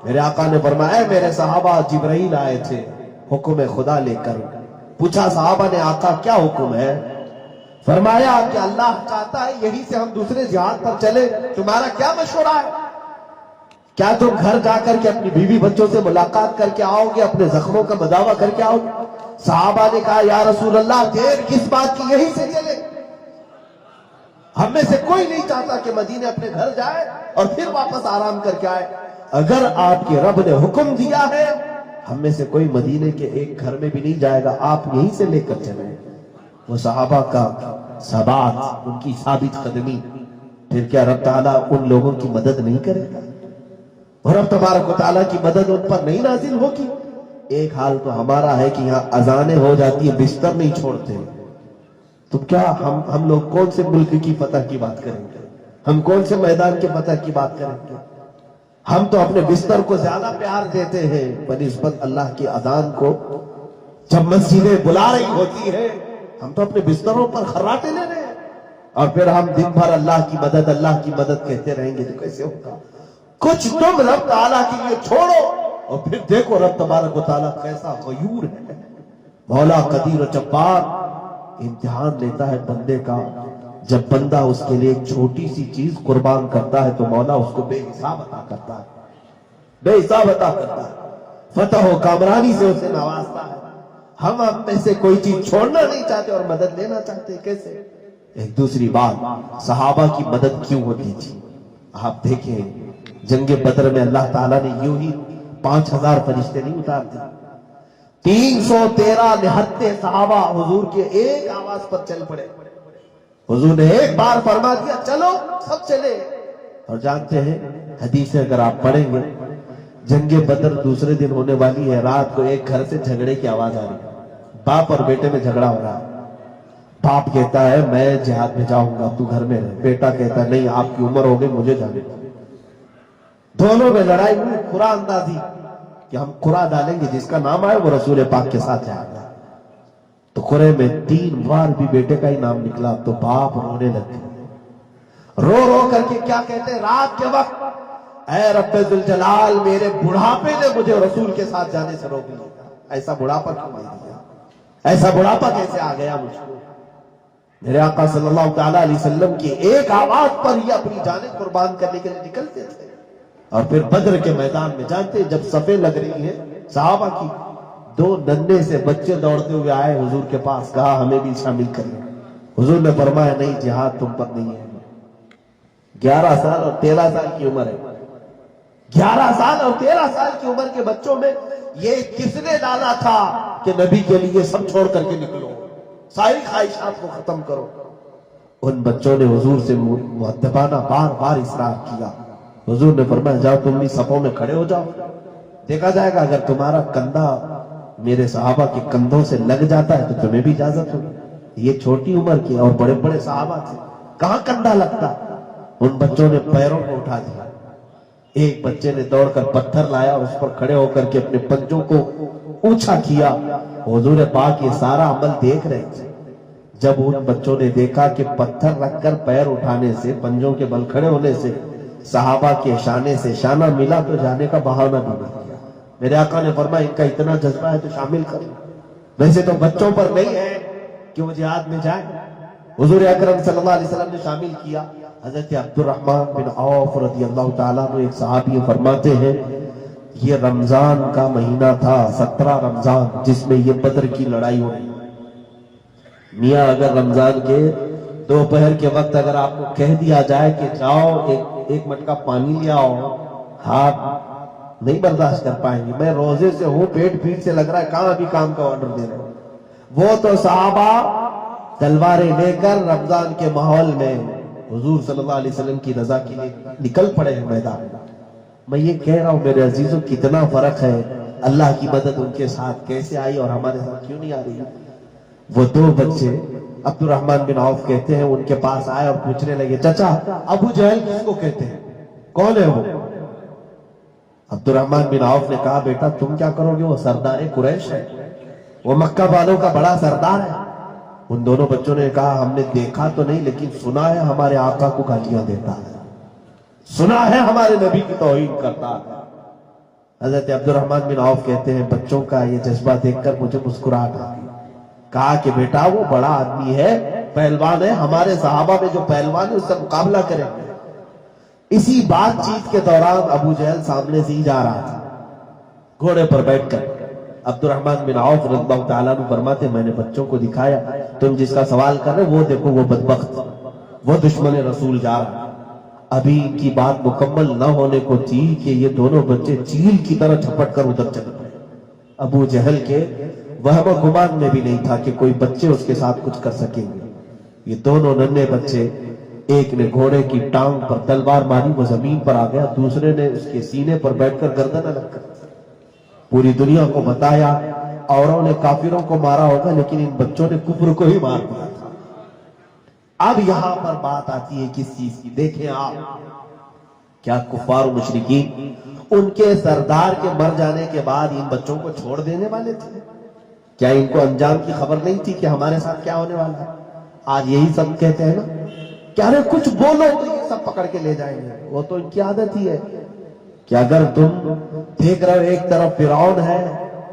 میرے آقا نے فرمایا اے میرے صحابہ جبرائیل آئے تھے حکم خدا لے کر. پوچھا صحابہ نے آقا کیا حکم ہے؟ فرمایا کہ اللہ چاہتا ہے یہی سے ہم دوسرے جہاد پر چلے, تمہارا کیا مشورہ ہے؟ کیا تم گھر جا کر کے اپنی بیوی بچوں سے ملاقات کر کے آؤ گے, اپنے زخموں کا مداوا کر کے آؤ گے؟ صحابہ نے کہا یا رسول اللہ دیر کس بات کی, یہی سے چلے. ہم میں سے کوئی نہیں چاہتا کہ مدینے اپنے گھر جائے اور پھر واپس آرام کر کے آئے. اگر آپ کے رب نے حکم دیا ہے ہم میں سے کوئی مدینے کے ایک گھر میں بھی نہیں جائے گا, آپ یہیں سے لے کر چلیں. وہ صحابہ کا ثبات, ان کی ثابت قدمی, پھر کیا رب تعالیٰ ان لوگوں کی مدد نہیں کرے گا؟ اور رب تبارک و تعالیٰ کی مدد ان پر نہیں نازل ہوگی؟ ایک حال تو ہمارا ہے کہ یہاں اذانیں ہو جاتی ہیں, بستر نہیں چھوڑتے. تو کیا ہم لوگ کون سے ملک کی فتح کی بات کریں گے؟ ہم کون سے میدان کے فتح کی بات کریں گے؟ ہم تو اپنے بستر کو زیادہ پیار دیتے ہیں بنسبت اللہ کی اذان کو. جب مسجدیں بلا رہی ہوتی ہے ہم تو اپنے بستروں پر خراٹے لے رہے ہیں, اور پھر ہم دن بھر اللہ کی مدد کہتے رہیں گے. تو کیسے ہوگا؟ کچھ تم رب تعالیٰ کے لیے چھوڑو اور پھر دیکھو رب تبارک و تعالیٰ کیسا غیور ہے. مولا قدیر و جبار امتحان لیتا ہے بندے کا. جب بندہ اس کے لیے ایک چھوٹی سی چیز قربان کرتا ہے تو مولا اس کو بے حساب عطا کرتا ہے, بے حساب عطا کرتا ہے, فتح و کامرانی سے اسے نوازتا ہے. ہم میں سے کوئی چیز چھوڑنا نہیں چاہتے اور مدد لینا چاہتے, کیسے؟ ایک دوسری بات, صحابہ کی مدد کیوں ہوتی تھی؟ آپ دیکھیں جنگ بدر میں اللہ تعالیٰ نے یوں ہی 5000 فرشتے نہیں اتارتے, 313 نہتے صحابہ حضور کے ایک آواز پر چل پڑے. حضور نے ایک بار فرما دیا چلو, سب چلے. اور جانتے ہیں حدیث اگر آپ پڑھیں گے, جنگ بدر دوسرے دن ہونے والی ہے, رات کو ایک گھر سے جھگڑے کی آواز آ رہی ہے, باپ اور بیٹے میں جھگڑا ہو رہا ہے. باپ کہتا ہے میں جہاد میں جاؤں گا, تو گھر میں رہے. بیٹا کہتا ہے نہیں آپ کی عمر ہو گئی, مجھے جانے. دونوں میں لڑائی ہوئی, قرآن اندازی کہ ہم قرآن ڈالیں گے, جس کا نام آئے وہ رسول پاک کے ساتھ جائے گا. تو قرے میں 3 بار بھی بیٹے کا ہی نام نکلا تو باپ رونے لگے, رو رو کر کے کیا کہتے ہیں رات کے وقت, اے رب ذوالجلال میرے بڑھاپے نے مجھے رسول کے ساتھ جانے سے روک لیا. ایسا بڑھاپا کیوں دے دیا, ایسا بڑھاپا کیسے آ گیا مجھ کو؟ میرے آقا صلی اللہ تعالی علیہ وسلم کی ایک آواز پر ہی اپنی جانیں قربان کرنے کے لیے نکلتے تھے. اور پھر بدر کے میدان میں جانتے جب صفیں لگ رہی ہیں صحابہ کی, 2 ننھے سے بچے دوڑتے ہوئے آئے حضور کے پاس, کہا ہمیں بھی شامل کریں. حضور نے فرمایا نہیں, جہاد تم پر نہیں ہے. 11 سال اور 13 سال کی عمر ہے. 11 سال اور 13 سال کی عمر کے بچوں میں یہ کس نے ڈالا تھا کہ نبی کے لیے سب چھوڑ کر کے نکلو, ساری خواہشات کو ختم کرو؟ ان بچوں نے حضور سے مؤدبانہ بار بار اصرار کیا. حضور نے فرمایا جاؤ تم بھی صفوں میں کھڑے ہو جاؤ, دیکھا جائے گا اگر تمہارا کندھا میرے صحابہ کے کندھوں سے لگ جاتا ہے تو تمہیں بھی اجازت ہوگی. یہ چھوٹی عمر کے اور بڑے بڑے صحابہ تھے, کہاں کندھا لگتا. ان بچوں نے پیروں کو اٹھا دیا. ایک بچے نے دوڑ کر پتھر لایا اور اس پر کھڑے ہو کر کے اپنے پنجوں کو اونچا کیا حضور پاک یہ سارا عمل دیکھ رہے تھے. جب ان بچوں نے دیکھا کہ پتھر رکھ کر پیر اٹھانے سے، پنجوں کے بل کھڑے ہونے سے صحابہ کے شانے سے شانہ ملا تو جانے کا بہانہ بھی نہیں کیا. میرے آقا نے فرمایا ان کا اتنا جذبہ ہے تو شامل کرو. ویسے تو بچوں پر نہیں ہے کہ وہ جہاد میں جائیں. حضور اکرم صلی اللہ علیہ وسلم نے شامل کیا. حضرت عبد الرحمن بن عوف رضی اللہ تعالیٰ عنہ ایک صحابی فرماتے ہیں یہ رمضان کا مہینہ تھا، 17 رمضان، جس میں یہ بدر کی لڑائی ہوئی. میاں اگر رمضان کے دوپہر کے وقت اگر آپ کو کہہ دیا جائے کہ جاؤ ایک مٹکا پانی لے آؤ، ہاتھ نہیں برداشت کر پائیں گے. میں روزے سے ہوں، پیٹ پیٹ سے لگ رہا ہے، کہاں ابھی کام کا آرڈر دے رہے ہیں. وہ تو صحابہ تلواریں لے کر رمضان کے ماحول میں حضور صلی اللہ علیہ وسلم کی رضا کے لیے نکل پڑے ہیں میدان. میں یہ کہہ رہا ہوں میرے عزیزوں کتنا فرق ہے. اللہ کی مدد ان کے ساتھ کیسے آئی اور ہمارے ساتھ کیوں نہیں آ رہی. وہ دو بچے عبد الرحمن بن عوف کہتے ہیں ان کے پاس آئے اور پوچھنے لگے چچا ابو جہل کس کو کہتے ہیں، کون ہے وہ؟ عبد الرحمن بن عوف نے کہا بیٹا تم کیا کرو گے، وہ سردار قریش ہے، وہ مکہ والوں کا بڑا سردار ہے. ان دونوں بچوں نے کہا ہم نے دیکھا تو نہیں لیکن سنا ہے ہمارے آقا کو گالیاں دیتا ہے، سنا ہے ہمارے نبی کی توہین کرتا ہے. حضرت عبد الرحمن بن عوف کہتے ہیں بچوں کا یہ جذبہ دیکھ کر مجھے مسکراہٹ آ گئی. کہا کہ بیٹا وہ بڑا آدمی ہے، پہلوان ہے، ہمارے صحابہ میں جو پہلوان ہے اس سے مقابلہ کریں گے. اسی بات چیت کے دوران ابو جہل سامنے سے ہی جا رہا تھا گھوڑے پر بیٹھ کر. عبد الرحمن بن عوف رضی اللہ تعالیٰ عنہ فرماتے میں نے بچوں کو دکھایا تم جس کا سوال کر رہے وہ دیکھو وہ بدبخت، وہ دشمن رسول جا رہا. ابھی ان کی بات مکمل نہ ہونے کو تھی کہ یہ دونوں بچے چیل کی طرح جھپٹ کر ادھر چل پڑے. ابو جہل کے وہم و گمان میں بھی نہیں تھا کہ کوئی بچے اس کے ساتھ کچھ کر سکیں گے. یہ دونوں ننھے بچے، ایک نے گھوڑے کی ٹانگ پر تلوار ماری وہ زمین پر آ گیا، دوسرے نے اس کے سینے پر بیٹھ کر گردن الگ کر پوری دنیا کو بتایا اوروں نے کافروں کو مارا ہوگا لیکن ان بچوں نے کفر کو ہی مار دیا تھا. اب یہاں پر بات آتی ہے کس چیز کی. دیکھیں آپ کیا کفار و مشرکین ان کے سردار کے مر جانے کے بعد ان بچوں کو چھوڑ دینے والے تھے؟ کیا ان کو انجام کی خبر نہیں تھی کہ ہمارے ساتھ کیا ہونے والا ہے؟ آج یہی سب کہتے ہیں نا کہ ارے کچھ بولو تو یہ سب پکڑ کے لے جائیں گے. وہ تو ان کی عادت ہی ہے کہ اگر تم دیکھ رہے ہو ایک طرف فرعون ہے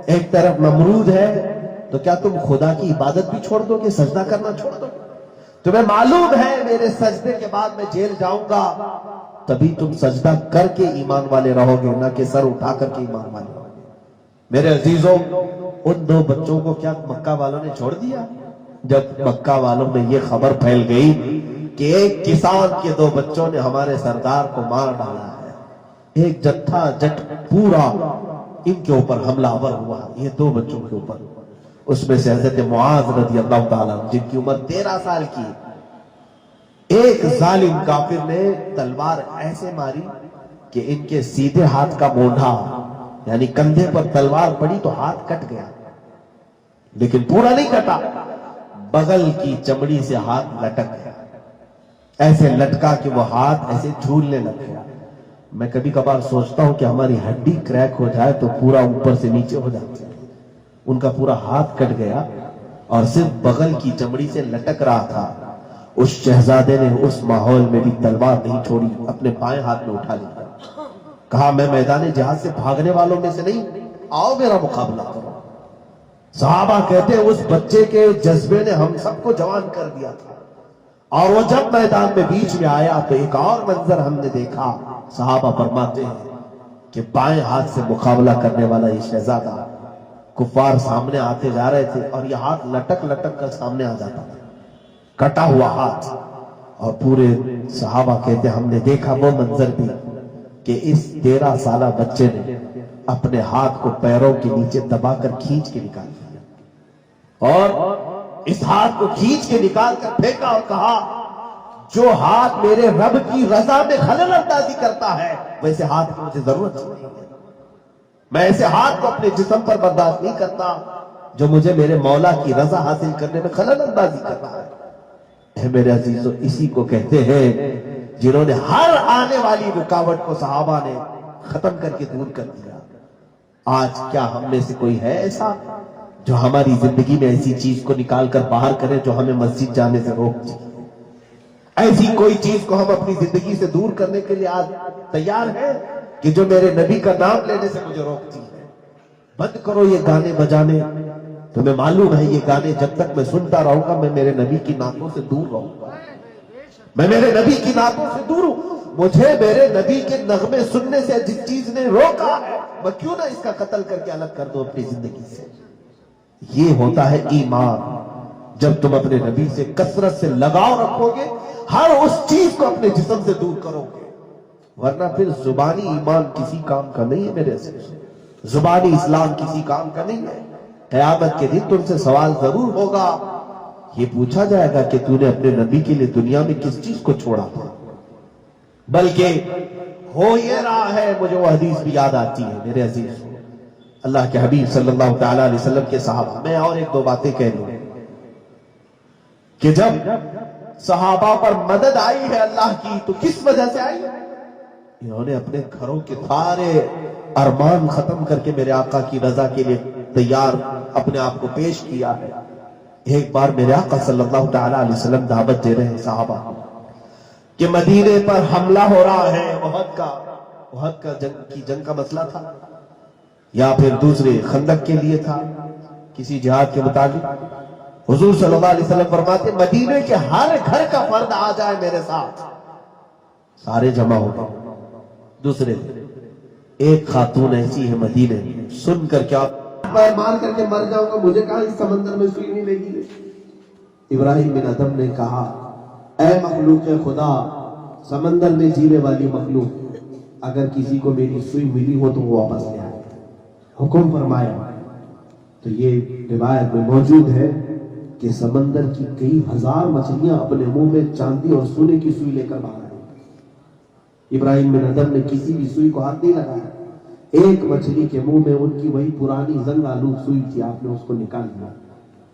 ایک طرف نمرود ہے تو کیا تم خدا کی عبادت بھی چھوڑ دو گے، سجدہ کرنا چھوڑ دو گے؟ تمہیں معلوم ہے میرے سجدے کے بعد میں جیل جاؤں گا، تبھی تم سجدہ کر کے ایمان والے رہو گے نہ کہ سر اٹھا کر کے ایمان والے رہو گے. میرے عزیزوں ان دو بچوں کو کیا مکہ والوں نے چھوڑ دیا؟ جب مکہ والوں میں یہ خبر پھیل گئی کہ ایک کسان کے دو بچوں نے ہمارے سردار کو مار ڈالا ہے، ایک جتھا جٹ پورا ان کے اوپر حملہ آور ہوا یہ دو بچوں کے اوپر. اس میں سے حضرت معاذ رضی اللہ تعالیٰ جن کی عمر 13 سال کی، ایک ظالم کافر نے تلوار ایسے ماری کہ ان کے سیدھے ہاتھ کا مونڈھا یعنی کندھے پر تلوار پڑی تو ہاتھ کٹ گیا، لیکن پورا نہیں کٹا، بغل کی چمڑی سے ہاتھ لٹک گیا، ایسے لٹکا کہ وہ ہاتھ ایسے جھولنے لگ گیا. میں کبھی کبھار سوچتا ہوں کہ ہماری ہڈی کریک ہو جائے تو پورا اوپر سے نیچے ہو جاتی ہے. ان کا پورا ہاتھ کٹ گیا اور صرف بغل کی چمڑی سے لٹک رہا تھا. اس شہزادے نے اس ماحول میں بھی تلوار نہیں چھوڑی، اپنے بائیں ہاتھ میں اٹھا لیا، کہا میں میدان جہاد سے بھاگنے والوں میں سے نہیں، آؤ میرا مقابلہ کرو. صحابہ کہتے ہیں اس بچے کے جذبے نے ہم سب کو جوان کر دیا تھا. اور وہ جب میدان میں بیچ میں آیا تو ایک اور منظر ہم نے دیکھا. صحابہ فرماتے ہیں کہ بائیں ہاتھ سے مقابلہ کرنے والا یہ شہزادہ، کفار سامنے آتے جا رہے تھے اور یہ ہاتھ لٹک لٹک کر سامنے آ جاتا تھا، کٹا ہوا ہاتھ. اور پورے صحابہ کہتے ہیں ہم نے دیکھا وہ منظر بھی کہ اس 13 سالہ بچے نے اپنے ہاتھ کو پیروں کے نیچے دبا کر کھینچ کے نکال دیا اور اس ہاتھ کو کھینچ کے نکال کر پھینکا اور کہا جو ہاتھ میرے رب کی رضا میں خلل اندازی کرتا ہے ویسے ہاتھ کی مجھے ضرورت نہیں ہے. میں ایسے ہاتھ کو اپنے جسم پر برداشت نہیں کرتا جو مجھے میرے مولا کی رضا حاصل کرنے میں خلل اندازی کرتا ہے. اے میرے عزیزو اسی کو کہتے ہیں جنہوں نے ہر آنے والی رکاوٹ کو صحابہ نے ختم کر کے دور کر دیا. آج کیا ہم میں سے کوئی ہے ایسا جو ہماری زندگی میں ایسی چیز کو نکال کر باہر کرے جو ہمیں مسجد جانے سے روکتی ہے. ایسی کوئی چیز کو ہم اپنی زندگی سے دور کرنے کے لیے آج تیار ہیں کہ جو میرے نبی کا نام لینے سے مجھے روکتی ہے. بند کرو یہ گانے بجانے. تمہیں معلوم ہے یہ گانے جب تک میں سنتا رہوں گا میں میرے نبی کی نعتوں سے دور رہوں گا. میں میرے نبی کی نعتوں سے دور ہوں. مجھے میرے نبی کے نغمے سننے سے جس چیز نے روکا ہے میں کیوں نہ اس کا قتل کر کے الگ کر دوں اپنی زندگی سے. یہ ہوتا ہے ایمان. جب تم اپنے نبی سے کثرت سے لگاؤ رکھو گے ہر اس چیز کو اپنے جسم سے دور کرو گے. ورنہ پھر زبانی ایمان کسی کام کا نہیں ہے میرے سے. زبانی اسلام کسی کام کا نہیں ہے. قیامت کے دن تم سے سوال ضرور ہوگا. یہ پوچھا جائے گا کہ تو نے اپنے نبی کے لیے دنیا میں کس چیز کو چھوڑا تھا. بلکہ ہو یہ رہا ہے. مجھے وہ حدیث بھی یاد آتی ہے میرے عزیز. اللہ کے حبیب صلی اللہ تعالیٰ علیہ وسلم کے صحابہ. میں اور ایک دو باتیں کہہ لوں کہ جب صحابہ پر مدد آئی ہے اللہ کی تو کس وجہ سے آئی؟ انہوں نے اپنے گھروں کے سارے ارمان ختم کر کے میرے آقا کی رضا کے لیے تیار اپنے آپ کو پیش کیا ہے. ایک بار میرے آقا صلی اللہ تعالیٰ علیہ وسلم دعوت دے رہے ہیں صحابہ کہ مدینے پر حملہ ہو رہا ہے. احد کا جنگ کا مسئلہ تھا یا پھر دوسرے خندق کے لیے تھا کسی جہاد کے متعلق. حضور صلی اللہ علیہ وسلم فرماتے مدینے کے ہر گھر کا فرد آ جائے میرے ساتھ. سارے جمع ہو گئے. دوسرے ایک خاتون ایسی ہے مدینے میں سن کر کیا مار کر کے مر جاؤں گا مجھے کہاں اس سمندر میں سوئی نہیں لگی. ابراہیم بن ادم نے کہا اے مخلوق خدا سمندر میں جینے والی مخلوق اگر کسی کو میری سوئی ملی ہو تو وہ واپس لے آئے. حکم فرمایا. تو یہ روایت میں موجود ہے کہ سمندر کی کئی ہزار مچھلیاں اپنے منہ میں چاندی اور سونے کی سوئی لے کر باہر آئی. ابراہیم بن ادم نے کسی بھی سوئی کو ہاتھ نہیں لگایا. ایک مچھلی کے منہ میں ان کی وہی پرانی زنگ آلود سوئی تھی. آپ نے اس کو نکال لیا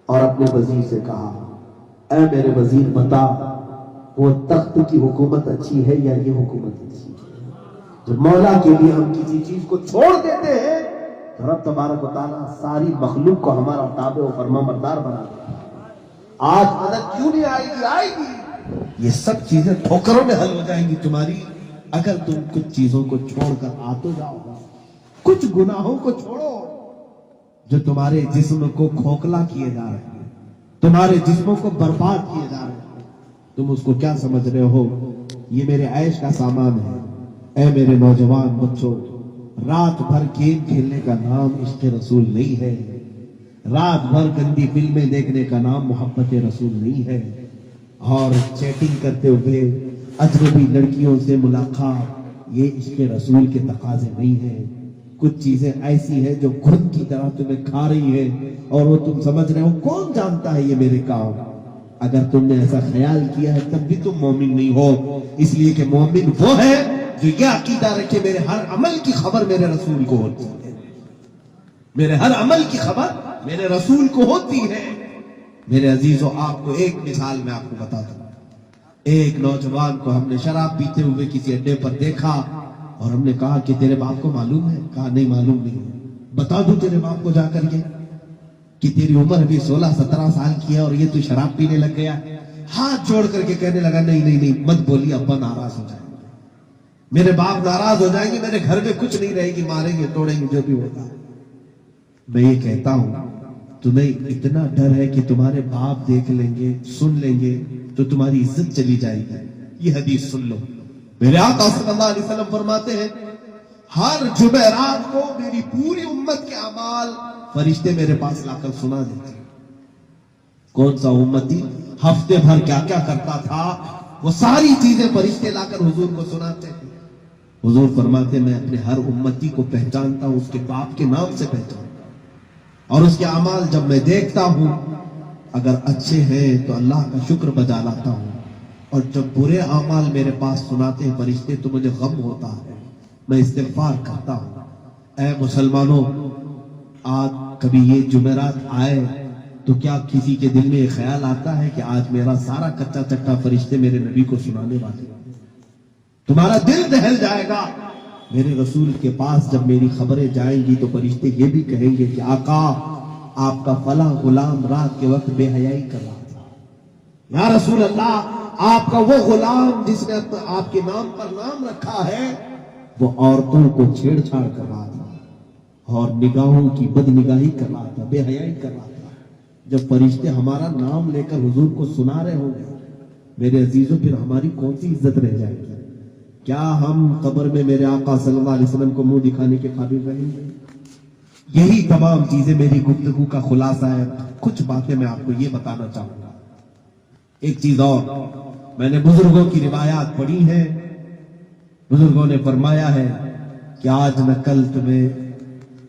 اور اپنے وزیر سے کہا اے میرے وزیر بتا وہ تخت کی حکومت اچھی ہے یا یہ حکومت اچھی ہے؟ جب مولا کے لیے ہم کسی چیز کو چھوڑ دیتے ہیں تو رب تبارک و تعالیٰ ساری مخلوق کو ہمارا تابع و فرما بردار بنا دیتا ہے. آج مدد کیوں نہیں آئے گی؟ آئے گی. یہ سب چیزیں ٹھوکروں میں حل ہو جائیں گی تمہاری اگر تم کچھ چیزوں کو چھوڑ کر آتے جاؤ گا. کچھ گناہوں کو چھوڑو جو تمہارے جسم کو کھوکھلا کیے جا رہے ہیں تمہارے جسموں کو برباد کیے جا رہے ہیں. تم اس کو کیا سمجھ رہے ہو یہ میرے عیش کا سامان ہے. اے میرے نوجوان بچوں رات بھر گیم کھیلنے کا نام عشق رسول نہیں ہے. رات بھر گندی فلمیں دیکھنے کا نام محبت رسول نہیں ہے. اور چیٹنگ کرتے ہوئے اجنبی لڑکیوں سے ملاقات یہ عشق رسول کے تقاضے نہیں ہے. کچھ چیزیں ایسی ہیں جو خود کی طرح تمہیں کھا رہی ہے اور وہ تم سمجھ رہے ہو کون جانتا ہے یہ میرے کام. اگر تم نے ایسا خیال کیا ہے تب بھی تم مومن نہیں ہو. اس لیے کہ مومن وہ ہے جو یہ عقیدہ رکھے میرے ہر عمل کی خبر میرے رسول کو ہوتی ہے. میرے ہر عمل کی خبر میرے رسول کو ہوتی ہے. میرے عزیزوں آپ کو ایک مثال میں آپ کو بتاتا ہوں. ایک نوجوان کو ہم نے شراب پیتے ہوئے کسی اڈے پر دیکھا اور ہم نے کہا کہ تیرے باپ کو معلوم ہے؟ کہا نہیں معلوم نہیں. بتا دوں تیرے باپ کو جا کر کے کہ تیری عمر ابھی 16-17 سال کی ہے اور یہ تو شراب پینے لگ گیا. ہاتھ جوڑ کر کے کہنے لگا نہیں مت بولی ابا ناراض ہو جائیں گے میرے باپ ناراض ہو جائیں گے میرے گھر میں کچھ نہیں رہے گی ماریں گے توڑیں گے جو بھی ہوگا. میں یہ کہتا ہوں تمہیں اتنا ڈر ہے کہ تمہارے باپ دیکھ لیں گے سن لیں گے تو تمہاری عزت چلی جائے گی. یہ حدیث سن لو. میرے آقا صلی اللہ علیہ وسلم فرماتے ہیں ہر جمعرات کو میری پوری امت کے اعمال فرشتے میرے پاس لا کر سنا دیتے ہیں. کون سا امتی ہفتے بھر کیا کیا کرتا تھا وہ ساری چیزیں فرشتے لا کر حضور کو سناتے ہیں. حضور فرماتے میں اپنے ہر امتی کو پہچانتا ہوں اس کے باپ کے نام سے پہچانتا ہوں اور اس کے اعمال جب میں دیکھتا ہوں اگر اچھے ہیں تو اللہ کا شکر بجا لاتا ہوں اور جب برے اعمال میرے پاس سناتے ہیں فرشتے تو مجھے غم ہوتا ہے. میں استغفار کرتا ہوں. اے مسلمانوں آج کبھی یہ جمعرات آئے تو کیا کسی کے دل میں یہ خیال آتا ہے کہ آج میرا سارا کچا چٹا فرشتے میرے نبی کو سنانے والے؟ تمہارا دل دہل جائے گا. میرے رسول کے پاس جب میری خبریں جائیں گی تو فرشتے یہ بھی کہیں گے کہ آقا آپ کا فلاں غلام رات کے وقت بے حیائی کر رہا تھا. یا رسول اللہ آپ کا وہ غلام جس نے آپ کے نام پر نام رکھا ہے وہ عورتوں کو چھیڑ چھاڑ کر رہا تھا اور نگاہوں کی بد نگاہی کر رہا تھا، بے حیائی کر رہا تھا. جب فرشتے ہمارا نام لے کر حضور کو سنا رہے ہوں گے میرے عزیزوں پھر ہماری کون سی عزت رہ جائے گی؟ کیا ہم قبر میں میرے آقا صلی اللہ علیہ وسلم کو منہ دکھانے کے قابل رہیں گے؟ یہی تمام چیزیں میری گفتگو کا خلاصہ ہے. کچھ باتیں میں آپ کو یہ بتانا چاہوں گا. ایک چیز اور، میں نے بزرگوں کی روایات پڑھی ہیں. بزرگوں نے فرمایا ہے کہ آج نہ کل تمہیں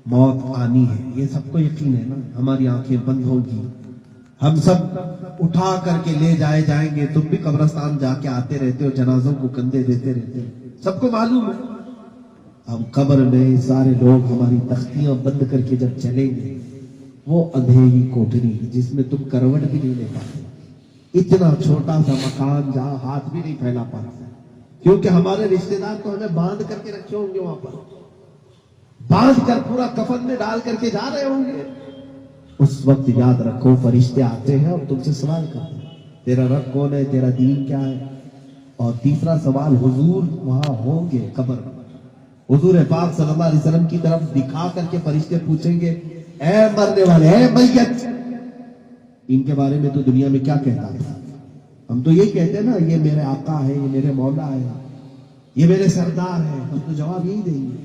موت آنی ہے. یہ سب کو یقین ہے نا. ہماری آنکھیں بند ہوں گی، ہم سب اٹھا کر کے لے جائے جائیں گے. تم بھی قبرستان جا کے آتے رہتے ہو، جنازوں کو کندھے دیتے رہتے ہو، سب کو معلوم ہے. اب قبر میں سارے لوگ ہماری تختیاں بند کر کے جب چلیں گے، وہ اندھیری کوٹری جس میں تم کروٹ بھی نہیں لے پاتے، اتنا چھوٹا سا مکان جہاں ہاتھ بھی نہیں پھیلا پاتے، کیونکہ ہمارے رشتے دار تو ہمیں باندھ کر کے رکھے ہوں گے، وہاں پر باندھ کر پورا کفن میں ڈال کر کے جا رہے ہوں گے. اس وقت یاد رکھو فرشتے آتے ہیں اور تم سے سوال کرتے ہیں تیرا رب کون ہے، تیرا دین کیا ہے. اور تیسرا سوال، حضور وہاں ہوں گے قبر میں. حضور پاک صلی اللہ علیہ وسلم کی طرف دکھا کر کے فرشتے پوچھیں گے اے مرنے والے، اے میت، ان کے بارے میں تو دنیا میں کیا کہتا ہے؟ ہم تو یہی کہتے ہیں نا، یہ میرے آقا ہے، یہ میرے مولا ہے، یہ میرے سردار ہے. ہم تو جواب یہی دیں گے.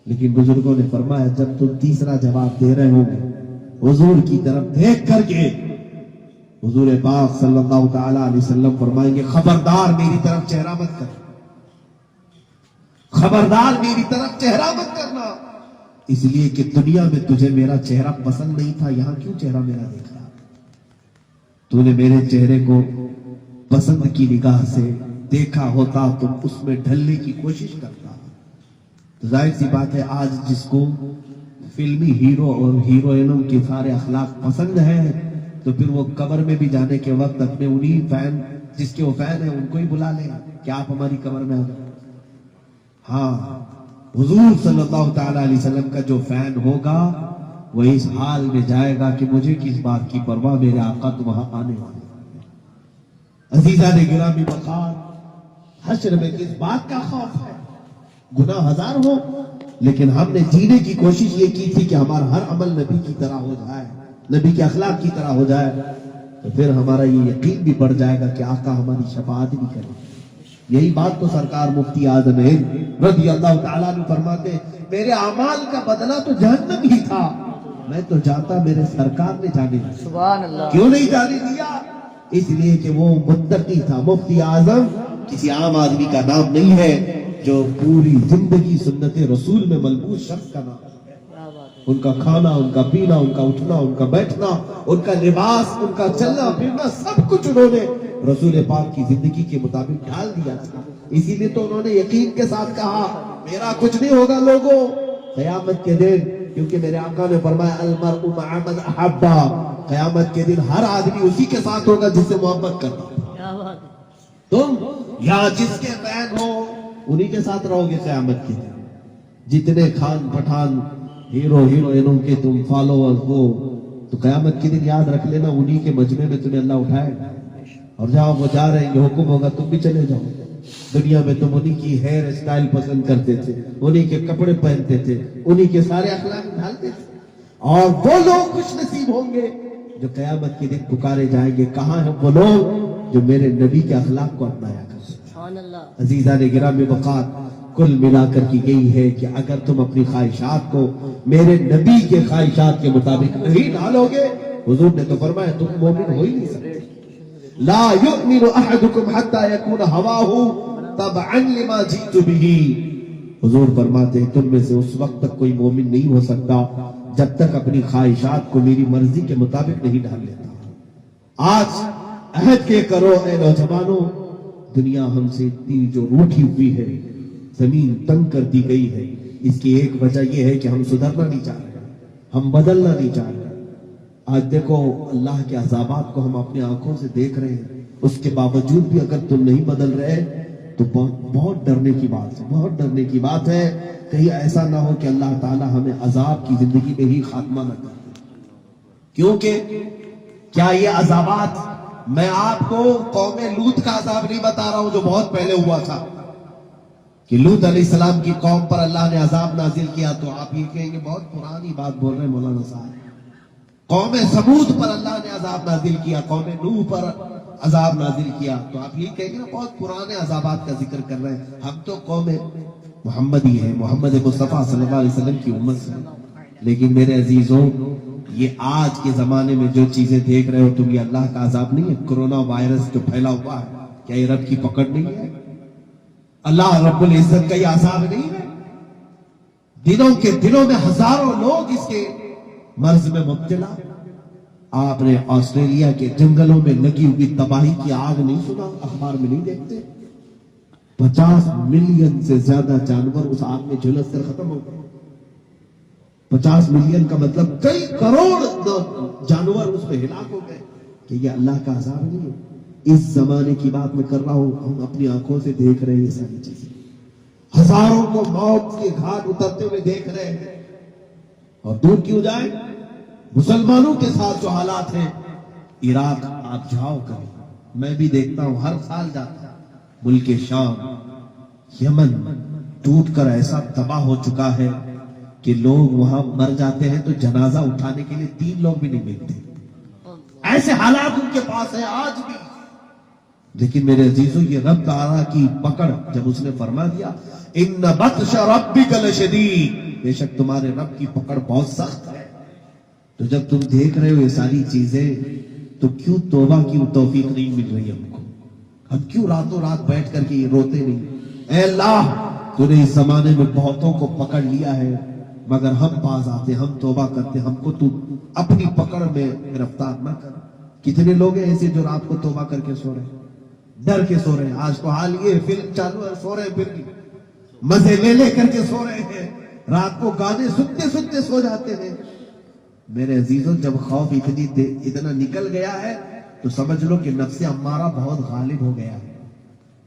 لیکن بزرگوں نے فرمایا جب تم تیسرا جواب دے رہے ہوں گے حضور کی طرف دیکھ کر کے، حضور پاک صلی اللہ تعالی علیہ وسلم فرمائیں گے خبردار میری طرف چہرہ مت کر، خبردار میری طرف چہرہ مت کرنا، اس لیے کہ دنیا میں تجھے میرا چہرہ پسند نہیں تھا، یہاں کیوں چہرہ میرا دیکھ رہا؟ تو نے میرے چہرے کو پسند کی نگاہ سے دیکھا ہوتا تو اس میں ڈھلنے کی کوشش کرتا. تو ظاہر سی بات ہے آج جس کو فلمی ہیرو اور ہیروئنوں کے سارے اخلاق پسند ہیں تو پھر وہ قبر میں بھی جانے کے وقت اپنے انہی فین، جس کے وہ فین ہیں ان کو ہی بلا لیں کہ آپ ہماری قبر میں آ جائیں. ہاں، حضور صلی اللہ تعالی علیہ وسلم کا جو فین ہوگا وہ اس حال میں جائے گا کہ مجھے کس بات کی پرواہ، میرے آقا تو وہاں آنے والے. عزیزان گرامی وقار، حشر میں کس بات کا خوف ہے؟ گناہ ہزار ہو لیکن ہم نے جینے کی کوشش یہ کی تھی کہ ہمارا ہر عمل نبی کی طرح ہو جائے، نبی کے اخلاق کی طرح ہو جائے، تو پھر ہمارا یہ یقین بھی بڑھ جائے گا کہ آقا ہماری شفاعت بھی کرے. یہی بات تو سرکار مفتی اعظم ہند رضی اللہ تعالیٰ عنہ فرماتے میرے اعمال کا بدلہ تو جہنم ہی تھا، میں تو جاتا میرے سرکار نے جانے دیا. سبحان اللہ. کیوں نہیں جانے دیا؟ اس لیے کہ وہ متقی تھا. مفتی اعظم کسی عام آدمی کا نام نہیں ہے، جو پوری زندگی سنت رسول میں ملبوس شخص کا نام ہے. ان کا کھانا، ان کا پینا، ان کا اٹھنا، ان کا بیٹھنا، ان کا لباس، ان کا چلنا پھرنا، سب کچھ انہوں نے رسول پاک کی زندگی کے مطابق ڈال دیا تھا. اسی لیے تو انہوں نے یقین کے ساتھ کہا میرا کچھ نہیں ہوگا لوگوں قیامت کے دن، کیونکہ میرے آقا نے فرمایا المرء مع من احبا، قیامت کے دن ہر آدمی اسی کے ساتھ ہوگا جس سے محبت کرتا. تم یا جس کے فین ہو انہی کے ساتھ رہو گے قیامت کے دن. جتنے خان پٹھان ہیرو ہیروئنوں کے تم فالوور ہو تو قیامت کے دن یاد رکھ لینا انہی کے مجمع میں تمہیں اللہ اٹھائے گا، اور جہاں وہ جا رہے ہیں حکم ہوگا تم بھی چلے جاؤ. دنیا میں تم انہی کی ہیئر اسٹائل پسند کرتے تھے، انہی کے کپڑے پہنتے تھے، انہی کے سارے اخلاق ڈھالتے تھے، اور وہ لوگ خوش نصیب ہوں گے جو قیامت کے دن پکارے جائیں گے کہاں ہیں وہ لوگ جو میرے نبی کے اخلاق کو اپنایا کرتے. عزیزان گرامی وقار، کل ملا کر کی گئی ہے کہ اگر تم اپنی خواہشات کو میرے نبی کے خواہشات کے مطابق نہیں ڈالو گے، حضور نے تو فرمایا تم مومن ہو ہی نہیں سکتے. لا يؤمن احدكم حتى يكون هواه تبعا لما جئت به. حضور فرماتے ہیں تم میں سے اس وقت تک کوئی مومن نہیں ہو سکتا جب تک اپنی خواہشات کو میری مرضی کے مطابق نہیں ڈال لیتا. آج عہد کے کرو اے نوجوانوں، دنیا ہم سے اتنی جو روٹھی ہوئی ہے، زمین تنگ کر دی گئی ہے، اس کی ایک وجہ یہ ہے کہ ہم سدھرنا نہیں چاہ رہے، ہم بدلنا نہیں چاہ رہے. آج دیکھو اللہ کے عذابات کو ہم اپنی آنکھوں سے دیکھ رہے ہیں، اس کے باوجود بھی اگر تم نہیں بدل رہے تو بہت ڈرنے کی بات ہے، بہت ڈرنے کی بات ہے. کہیں ایسا نہ ہو کہ اللہ تعالی ہمیں عذاب کی زندگی میں ہی خاتمہ نہ کر. کیونکہ کیا یہ عذابات، میں آپ کو قوم لوط کا عذاب نہیں بتا رہا ہوں جو بہت پہلے ہوا تھا کہ لوط علیہ السلام کی قوم پر اللہ نے عذاب نازل کیا، تو آپ یہ کہیں گے بہت پرانی بات بول رہے ہیں مولانا صاحب۔ قوم سمود پر اللہ نے عذاب نازل کیا، قوم نوح پر عذاب نازل کیا، تو آپ یہ کہیں گے نا بہت پرانے عذابات کا ذکر کر رہے ہیں۔ ہم تو قوم محمدی ہیں، محمد مصطفیٰ صلی اللہ علیہ وسلم کی امت سے۔ لیکن میرے عزیزوں، یہ آج کے زمانے میں جو چیزیں دیکھ رہے ہو تم، یہ اللہ کا عذاب نہیں ہے؟ کرونا وائرس جو پھیلا ہوا ہے، کیا یہ رب کی پکڑ نہیں ہے؟ اللہ رب العزت کا یہ عذاب نہیں ہے؟ دنوں میں ہزاروں لوگ اس کے مرض میں مبتلا۔ آپ نے آسٹریلیا کے جنگلوں میں لگی ہوئی تباہی کی آگ نہیں سنا؟ اخبار میں نہیں دیکھتے؟ 50 ملین سے زیادہ جانور اس آگ میں جھلس کر ختم ہو گئے۔ 50 ملین کا مطلب کئی کروڑ جانور اس میں ہلاک ہو گئے۔ کہ یہ اللہ کا عذاب نہیں ہے؟ اس زمانے کی بات میں کر رہا ہوں، ہم اپنی آنکھوں سے دیکھ رہے ہیں یہ ساری چیزیں، ہزاروں کو موت کے گھاٹ اترتے ہوئے دیکھ رہے ہیں۔ اور دور کیوں جائیں؟ مسلمانوں کے ساتھ جو حالات ہیں، عراق آپ جاؤ کریں، میں بھی دیکھتا ہوں، ہر سال جاتا ہوں۔ ملک شام، یمن ٹوٹ کر ایسا تباہ ہو چکا ہے کہ لوگ وہاں مر جاتے ہیں تو جنازہ اٹھانے کے لیے 3 لوگ بھی نہیں ملتے، ایسے حالات ان کے پاس ہیں آج بھی۔ لیکن میرے عزیزوں، یہ رب تعالیٰ کی پکڑ، جب اس نے فرما دیا ان بطش ربک لشدید، بے شک تمہارے رب کی پکڑ بہت سخت ہے، تو جب تم دیکھ رہے ہو یہ ساری چیزیں، تو کیوں توبہ کی توفیق نہیں مل رہی ہم کو؟ ہم کیوں راتوں رات بیٹھ کر کے یہ روتے نہیں؟ اے اللہ، تو نے اس زمانے میں بہتوں کو پکڑ لیا ہے، مگر ہم باز آتے، ہم توبہ کرتے، ہم کو تو اپنی پکڑ میں گرفتار نہ کر۔ کتنے لوگ ہیں ایسے جو رات کو توبہ کر کے سو رہے ہیں، ڈر کے سو رہے ہیں؟ آج تو حال یہ فلم چالو ہے، سو رہے ہیں، پھر بھی مزے لے کر کے سو رہے ہیں، رات کو گانے سنتے سنتے سو جاتے ہیں۔ میرے عزیزوں، جب خوف اتنا نکل گیا ہے تو سمجھ لو کہ نفس امارہ بہت غالب ہو گیا ہے،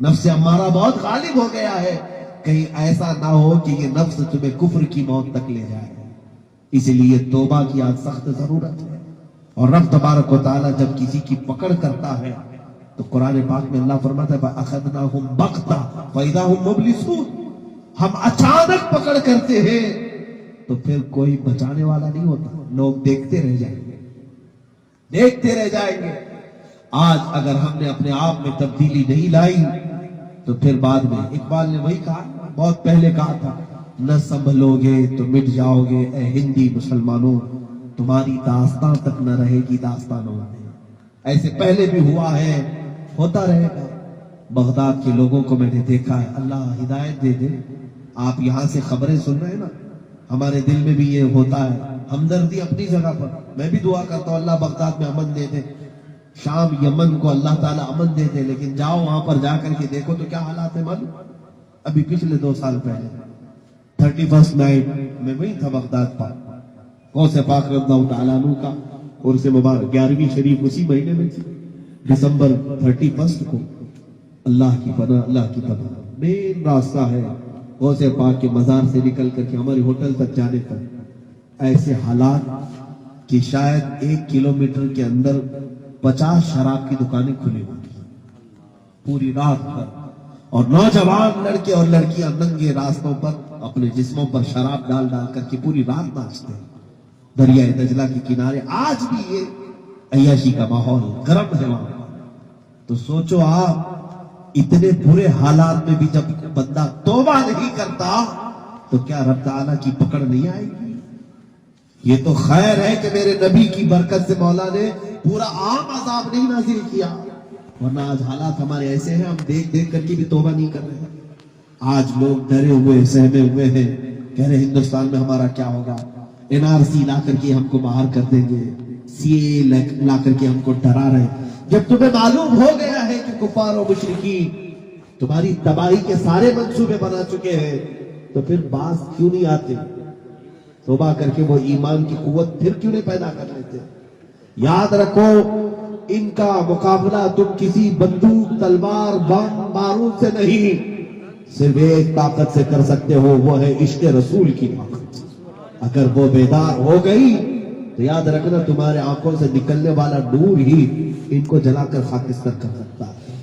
نفس امارہ بہت غالب ہو گیا ہے۔ کہیں ایسا نہ ہو کہ یہ نفس تمہیں کفر کی موت تک لے جائے، اسی لیے توبہ کی آج سخت ضرورت ہے۔ اور رب تبارک و تعالیٰ جب کسی کی پکڑ کرتا ہے تو قرآن پاک میں اللہ فرماتا ہے فَأَخَذْنَاهُمْ بَغْتَةً فَإِذَا هُمْ مُبْلِسُونَ، ہم اچانک پکڑ کرتے ہیں تو پھر کوئی بچانے والا نہیں ہوتا، لوگ دیکھتے رہ جائیں گے، دیکھتے رہ جائیں گے۔ آج اگر ہم نے اپنے آپ میں تبدیلی نہیں لائی تو پھر بعد میں، اقبال نے وہی کہا، بہت پہلے کہا تھا، نہ سنبھلو گے تو مٹ جاؤ گے اے ہندی مسلمانوں، تمہاری داستان تک نہ رہے گی داستانوں میں۔ ایسے پہلے بھی ہوا ہے، ہوتا رہے گا۔ بغداد کے لوگوں کو میں نے دیکھا ہے، اللہ ہدایت دے دے، آپ یہاں سے خبریں سن رہے ہیں نا، ہمارے دل میں بھی یہ ہوتا ہے، ہمدردی اپنی جگہ پر، میں بھی دعا کرتا ہوں اللہ بغداد میں امن دے دے، شام یمن کو اللہ تعالیٰ امن دے دے۔ لیکن جاؤ وہاں پر جا کر کے دیکھو تو کیا حالات ہیں معلوم؟ ابھی پچھلے 2 سال پہلے 31 نائٹ میں وہی تھا بغداد پر، غوث پاک رضی اللہ تعالیٰ عنہ کا عرس مبارک 11ویں شریف اسی مہینے میں تھی، دسمبر 31 کو۔ اللہ کی پناہ، اللہ کی پناہ، مین راستہ ہے غوث پاک کے مزار سے نکل کر کے ہماری ہوٹل تک جانے پر ایسے حالات کہ شاید 1 کلومیٹر کے اندر 50 شراب کی دکانیں کھلی ہوئی پوری رات بھر، اور نوجوان لڑکے اور لڑکیاں ننگے راستوں پر اپنے جسموں پر شراب ڈال ڈال کر کے پوری رات ناچتے ہیں دریائے دجلہ کے کنارے۔ آج بھی یہ عیاشی کا ماحول گرم ہے وہاں۔ تو سوچو آپ، اتنے برے حالات میں بھی جب بندہ توبہ نہیں کرتا تو کیا رب تعالیٰ کی پکڑ نہیں آئے گی؟ یہ تو خیر ہے کہ میرے نبی کی برکت سے مولا نے پورا عام عذاب نہیں نازل کیا، ورنہ آج حالات ہمارے ایسے ہیں، ہم دیکھ دیکھ کر کے بھی توبہ نہیں کر رہے ہیں۔ آج لوگ ڈرے ہوئے سہمے ہوئے ہیں، کہہ رہے ہندوستان میں ہمارا کیا ہوگا، NRC لا کر کے ہم کو باہر کر دیں گے، CAA لا کر کے ہم کو ڈرا رہے ہیں۔ جب تمہیں معلوم ہو گیا ہے کہ کفار و مشرکین تمہاری تباہی کے سارے منصوبے بنا چکے ہیں، تو پھر باز کیوں نہیں آتے؟ توبہ کر کے وہ ایمان کی قوت پھر کیوں نہیں پیدا کر لیتے؟ یاد رکھو، ان کا مقابلہ تم کسی بندوق، تلوار، بم، بارود سے نہیں، صرف ایک طاقت سے کر سکتے ہو، وہ ہے عشق رسول کی طاقت۔ اگر وہ بیدار ہو گئی تو یاد رکھنا تمہارے آنکھوں سے نکلنے والا نور ہی ان کو جلا کر خاکستر کر سکتا ہے.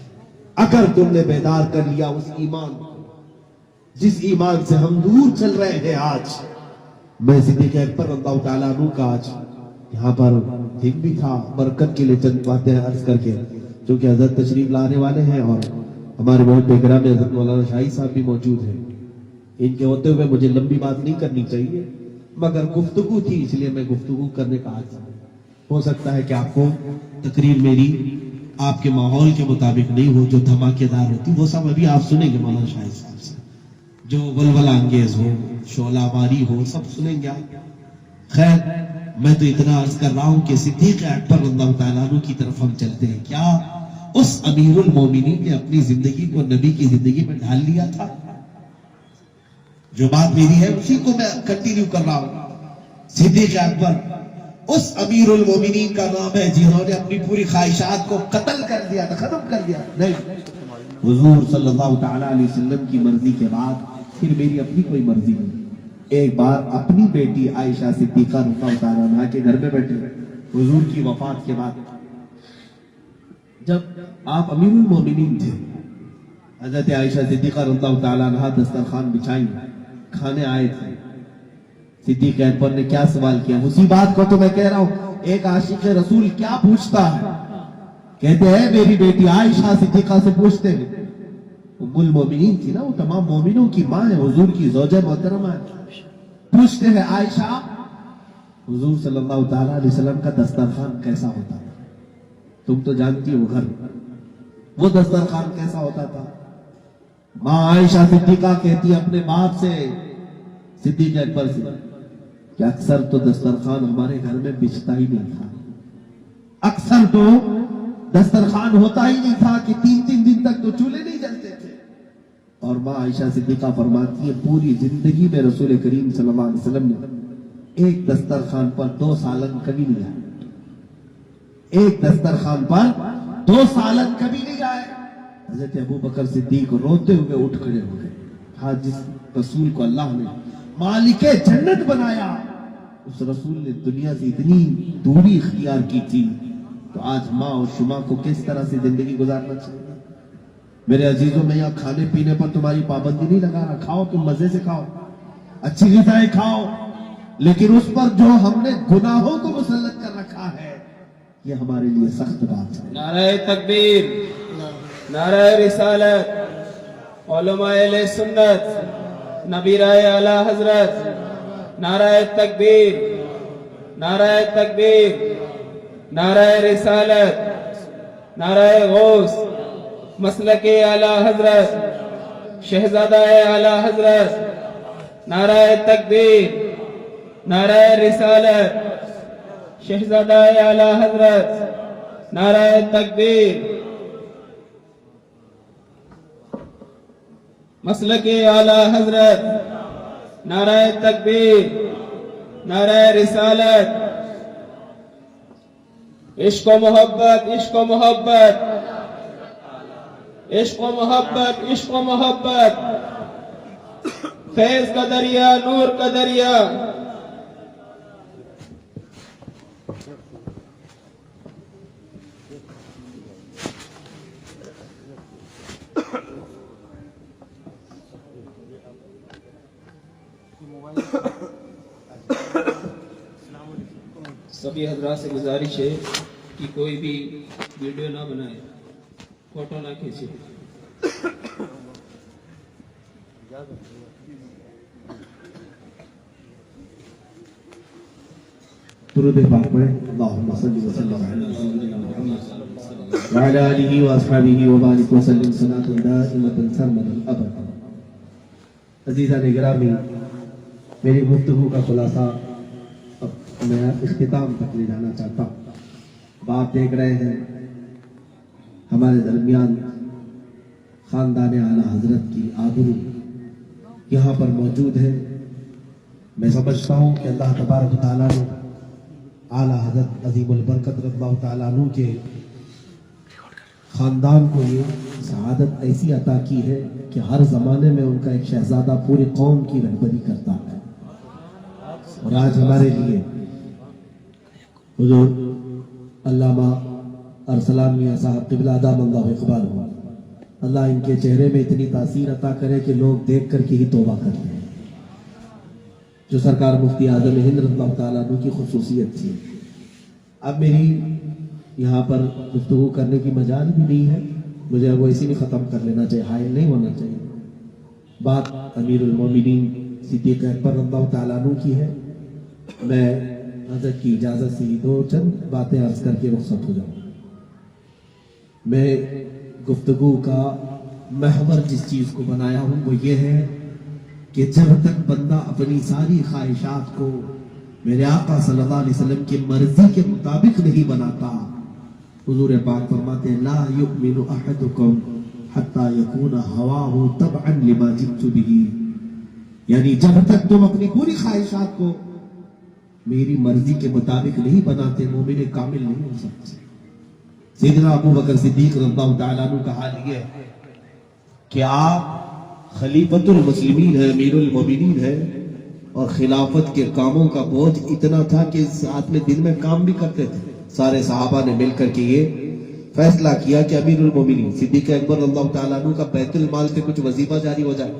اگر تم نے بیدار کر لیا اس ایمان کو جس ایمان سے ہم دور چل رہے ہیں آج. میں صدیق اکبر رضی اللہ تعالیٰ عنہ کا آج یہاں پر ٹھیک بھی تھا برکت کے لیے چند باتیں عرض کر کے، چونکہ حضرت تشریف لانے والے ہیں اور ہمارے بہت بیگرہ میں حضرت مولانا شاہی صاحب بھی موجود ہیں. ان کے ہوتے ہوئے مجھے لمبی بات نہیں کرنی چاہیے، مگر گفتگو تھی اس لیے میں گفتگو کرنے کا آج ہو سکتا ہے کہ آپ کو تقریر میری آپ کے ماحول کے مطابق نہیں ہو، جو دھماکے دار ہوتی وہ سب ابھی آپ سنیں گے مولانا شاہی صاحب سے، جو ولولہ انگیز ہو، شعلہ باری ہو، سب سنیں گے آپ. خیر میں تو اتنا عرض کر رہا ہوں کہ صدیق اکبر رضی اللہ تعالیٰ عنہ کی طرف ہم چلتے ہیں. کیا اس امیر المومنین نے اپنی زندگی کو نبی کی زندگی میں ڈھال لیا تھا؟ جو بات میری ہے اسی کو میں کنٹینیو کر رہا ہوں. صدیق اکبر اس امیر المومنین کا نام ہے جنہوں نے اپنی پوری خواہشات کو قتل کر دیا تھا، ختم کر دیا. نہیں، حضور صلی اللہ تعالیٰ علیہ وسلم کی مرضی کے بعد پھر میری اپنی کوئی مرضی نہیں. ایک بار اپنی بیٹی عائشہ صدیقہ رضی اللہ تعالیٰ عنہا کے گھر میں بیٹھے حضور کی وفات کے بعد، جب آپ امیر المومنین تھے، حضرت عائشہ صدیقہ رضی اللہ تعالیٰ عنہا دسترخوان بچھائی کھانے آئے تھے. صدیق اکبر نے کیا سوال کیا؟ اسی بات کو تو میں کہہ رہا ہوں، ایک عاشق رسول کیا پوچھتا ہے؟ کہتے ہیں میری بیٹی عائشہ صدیقہ سے پوچھتے ہیں، ام المومنین تھی نا، وہ تمام مومنوں کی ماں ہے، حضور کی زوجہ محترمہ ہے. پوچھتے ہیں عائشہ حضور صلی اللہ تعالیٰ علیہ وسلم کا دسترخوان کیسا ہوتا تھا؟ تم تو جانتی ہو گھر وہ دسترخوان کیسا ہوتا تھا. ماں عائشہ صدیقہ کہتی اپنے باپ سے، صدیق اکبر سے، کہ اکثر تو دسترخوان ہمارے گھر میں بچھتا ہی نہیں تھا، اکثر تو دسترخوان ہوتا ہی نہیں تھا کہ 3 دن تک تو چولہے نہیں جلتے تھے. اور ماں عائشہ صدیقہ فرماتی ہے پوری زندگی میں رسول کریم صلی اللہ علیہ وسلم نے ایک دسترخوان پر 2 سالن کبھی نہیں آئے، ایک دسترخوان پر 2 سالن کبھی نہیں آئے. حضرت ابو بکر صدیق روتے ہوئے اٹھ کھڑے ہو گئے. ہاں، جس رسول کو اللہ نے مالک جنت بنایا، اس رسول نے دنیا سے اتنی دوری اختیار کی تھی، تو آج ماں اور شما کو کس طرح سے زندگی گزارنا چاہیے؟ میرے عزیزوں، میں یہاں کھانے پینے پر تمہاری پابندی نہیں لگا رہا، کھاؤ، تم مزے سے کھاؤ، اچھی غذائیں کھاؤ، لیکن اس پر جو ہم نے گناہوں کو مسلط کر رکھا ہے یہ ہمارے لیے سخت بات ہے. نعرہ تکبیر، نعرہ رسالت، علماء اہل سنت، نبی رائے اعلی حضرت، نعرہ تکبیر، نعرہ تکبیر، نعرہ رسالت، نعرہ غوث، مسلک اعلی حضرت، شہزادہ اعلی حضرت، نعرہ تکبیر، نعرہ رسالت، شہزادہ اعلی حضرت، نعرہ تکبیر، مسلک اعلی حضرت، نعرہ تکبیر، نعرہ رسالت. عشق و محبت، عشق و محبت، عشق و محبت، عشق و محبت، فیض کا دریا، نور کا دریا. سبھی حضرات سے گزارش ہے کہ کوئی بھی ویڈیو نہ بنائے، فوٹو نہ کھینچے. درود پاک پڑھیں. اللہم صلی وسلم علی سیدنا محمد وعلی آلہ واصحابہ وبارک وسلم صلاۃ دائمۃ سرمدا ابدا. عزیزان گرامی، میری گفتگو کا خلاصہ اب میں اختتام تک لے جانا چاہتا ہوں. آپ دیکھ رہے ہیں ہمارے درمیان خاندان اعلیٰ حضرت کی آبرو یہاں پر موجود ہے. میں سمجھتا ہوں کہ اللہ تبارک و تعالیٰ نے اعلیٰ حضرت عظیم البرکت رضی اللہ تعالیٰ عنہ کے خاندان کو یہ سعادت ایسی عطا کی ہے کہ ہر زمانے میں ان کا ایک شہزادہ پوری قوم کی رہبری کرتا ہے. اور آج ہمارے لیے حضور علامہ ارسلان میاں صاحب قبلہ ادام اللہ اقبال ہو، اللہ ان کے چہرے میں اتنی تاثیر عطا کرے کہ لوگ دیکھ کر کے ہی توبہ کرتے ہیں، جو سرکار مفتی اعظم ہند رضی اللہ تعالیٰ عنہ کی خصوصیت تھی۔ اب میری یہاں پر گفتگو کرنے کی مجال بھی نہیں ہے، مجھے اب وہ اسی میں ختم کر لینا چاہیے، حائل نہیں ہونا چاہیے۔ بات امیر المومنین صدیق اکبر رضی اللہ تعالیٰ عنہ کی ہے۔ میں حضرت کی اجازت سے دو چند باتیں عرض کر کے رخصت ہو جاؤں۔ میں گفتگو کا محور جس چیز کو بنایا ہوں وہ یہ ہے کہ جب تک بندہ اپنی ساری خواہشات کو میرے آقا صلی اللہ علیہ وسلم کی مرضی کے مطابق نہیں بناتا، حضور پاک فرماتے ہیں لا یؤمن احدکم حتی یکون ہواہ تبعا لما جئت بہ، یعنی جب تک تم اپنی پوری خواہشات کو میری مرضی کے مطابق نہیں بناتے مومن کامل نہیں ہو سکتے۔ سیدنا ابو بکر صدیق رضی اللہ تعالیٰ عنہ کا حال یہ ہے کہ آپ خلیفۃ المسلمین ہیں، امیر المومنین ہیں، اور خلافت کے کاموں کا بوجھ اتنا تھا کہ ساتھ میں دن میں کام بھی کرتے تھے۔ سارے صحابہ نے مل کر کے یہ فیصلہ کیا کہ امیر المومنین صدیق اکبر رضی اللہ تعالیٰ عنہ کا بیت المال سے کچھ وظیفہ جاری ہو جائے،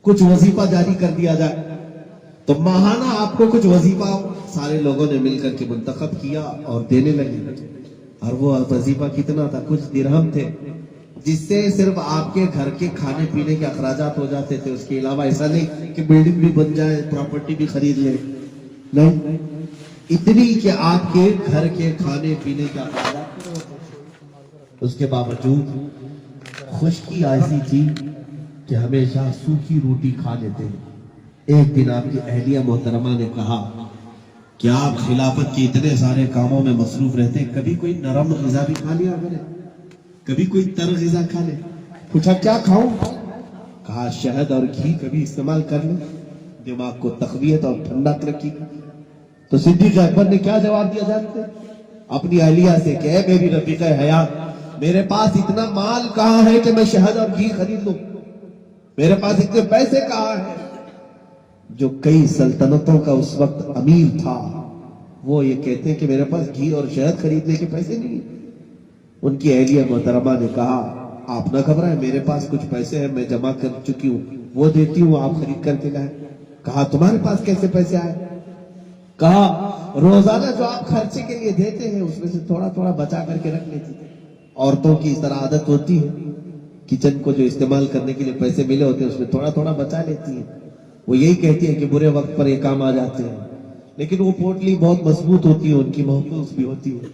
کچھ وظیفہ جاری کر دیا جائے۔ تو ماہانہ آپ کو کچھ وظیفہ سارے لوگوں نے مل کر کے منتخب کیا اور دینے لگے، اور وہ وظیفہ کتنا تھا؟ کچھ درہم تھے، جس سے صرف آپ کے گھر کے کھانے پینے کے اخراجات ہو جاتے تھے، اس کے علاوہ ایسا نہیں کہ بلڈنگ بھی بن جائے، پراپرٹی بھی خرید لیں، نہیں، اتنی کہ آپ کے گھر کے کھانے پینے کے اخراجات۔ اس کے باوجود خشکی ایسی تھی کہ ہمیشہ سوکھی روٹی کھا لیتے ہیں۔ ایک دن آپ کی اہلیہ محترمہ نے کہا کہ آپ خلافت کے اتنے سارے کاموں میں مصروف رہتے ہیں، کبھی کوئی نرم غذا بھی کھا لیا کرے، کبھی کوئی تر غذا کھا لے۔ پوچھا کیا کھاؤں؟ کہا شہد اور گھی کبھی استعمال کر لیں، دماغ کو تقویت اور ٹھنڈک رکھی۔ تو صدیق اکبر نے کیا جواب دیا جانتے اپنی اہلیہ سے کہ اے میری رفیقہ حیات، میرے پاس اتنا مال کہاں ہے کہ میں شہد اور گھی خرید لوں، میرے پاس اتنے پیسے کہاں ہیں؟ جو کئی سلطنتوں کا اس وقت امیر تھا وہ یہ کہتے ہیں کہ میرے پاس گھی اور شہد خریدنے کے پیسے نہیں۔ ان کی اہلیہ محترمہ نے کہا آپ نہ گھبرائیں، میرے پاس کچھ پیسے ہیں، میں جمع کر چکی ہوں، وہ دیتی ہوں، آپ خرید کر کے لائیں۔ کہا تمہارے پاس کیسے پیسے آئے؟ کہا روزانہ جو آپ خرچے کے لیے دیتے ہیں اس میں سے تھوڑا تھوڑا بچا کر کے رکھ لیتی تھی۔ عورتوں کی اس طرح عادت ہوتی ہے، کچن کو جو استعمال کرنے کے لیے پیسے ملے ہوتے ہیں اس میں تھوڑا تھوڑا بچا لیتی ہے۔ وہ یہی کہتی ہے کہ برے وقت پر یہ کام آ جاتے ہیں، لیکن وہ پوٹلی بہت مضبوط ہوتی ہے، ان کی محفوظ بھی ہوتی ہے۔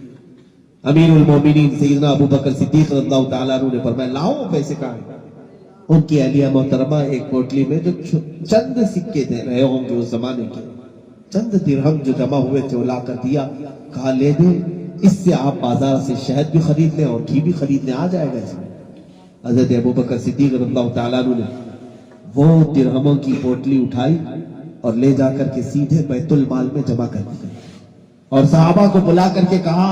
امیر المومنین سیدنا ابو بکر صدیق رضی اللہ تعالیٰ عنہ نے فرمایا لاؤ وہ پیسے کہاں ہیں؟ ان کی اہلیہ محترمہ ایک پوٹلی میں جو چند سکے تھے رہے ہوں گے اس زمانے کے، چند درہم جو جمع ہوئے تھے وہ لا کر دیا۔ کہا لے دیں، اس سے آپ بازار سے شہد بھی خرید لیں اور گھی بھی خرید لیں، آ جائے گا اس میں۔ حضرت ابو بکر صدیق رضی اللہ تعالیٰ عنہ نے وہ درہموں کی پوٹلی اٹھائی اور لے جا کر کے سیدھے بیت المال میں جمع کر دی، اور صحابہ کو بلا کر کے کہا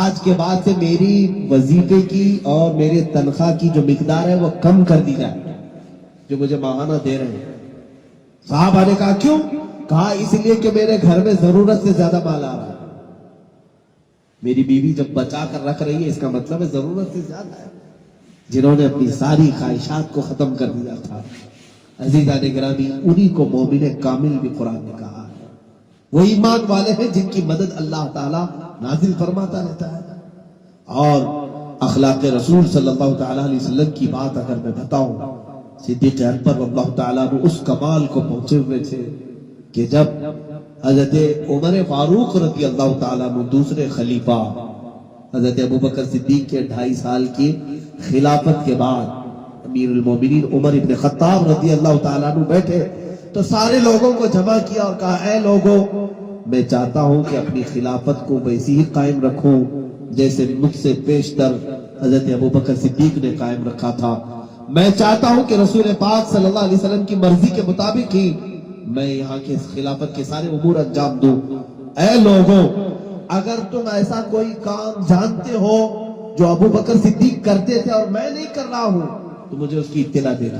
آج کے بعد سے میری وظیفے کی اور میرے تنخواہ کی جو مقدار ہے وہ کم کر دی جائے جو مجھے ماہانہ دے رہے ہیں۔ صحابہ نے کہا کیوں؟ کہا اس لیے کہ میرے گھر میں ضرورت سے زیادہ مال آ رہا ہے، میری بیوی جب بچا کر رکھ رہی ہے اس کا مطلب ہے ضرورت سے زیادہ ہے۔ جنہوں نے اپنی ساری خواہشات کو ختم کر دیا تھا، عزیزان گرامی، انہی کو مومن کامل بھی قرآن نے کہا ہے۔ وہ ایمان والے ہیں جن کی مدد اللہ تعالیٰ نازل فرماتا رہتا ہے۔ اور اخلاق رسول صلی اللہ تعالیٰ علیہ وسلم کی بات اگر میں بتاؤں، صدیق اکبر رضی اللہ تعالیٰ عنہ اس کمال کو پہنچے ہوئے تھے کہ جب حضرت عمر فاروق رضی اللہ تعالیٰ عنہ دوسرے خلیفہ حضرت ابو بکر صدیق کے 2.5 سال کی خلافت کے بعد امیر المومنین عمر ابن خطاب رضی اللہ تعالیٰ عنہ بیٹھے تو سارے لوگوں کو جمع کیا اور کہا اے لوگوں، میں چاہتا ہوں کہ اپنی خلافت کو ویسی ہی قائم رکھوں جیسے مجھ سے پیشتر حضرت ابو بکر صدیق نے قائم رکھا تھا۔ میں چاہتا ہوں کہ رسول پاک صلی اللہ علیہ وسلم کی مرضی کے مطابق ہی میں یہاں کے خلافت کے سارے امور انجام دوں۔ اے لوگوں، اگر تم ایسا کوئی کام جانتے ہو جو ابو بکر صدیق کرتے تھے اور میں نہیں کر رہا ہوں تو مجھے اس کی اطلاع دینا۔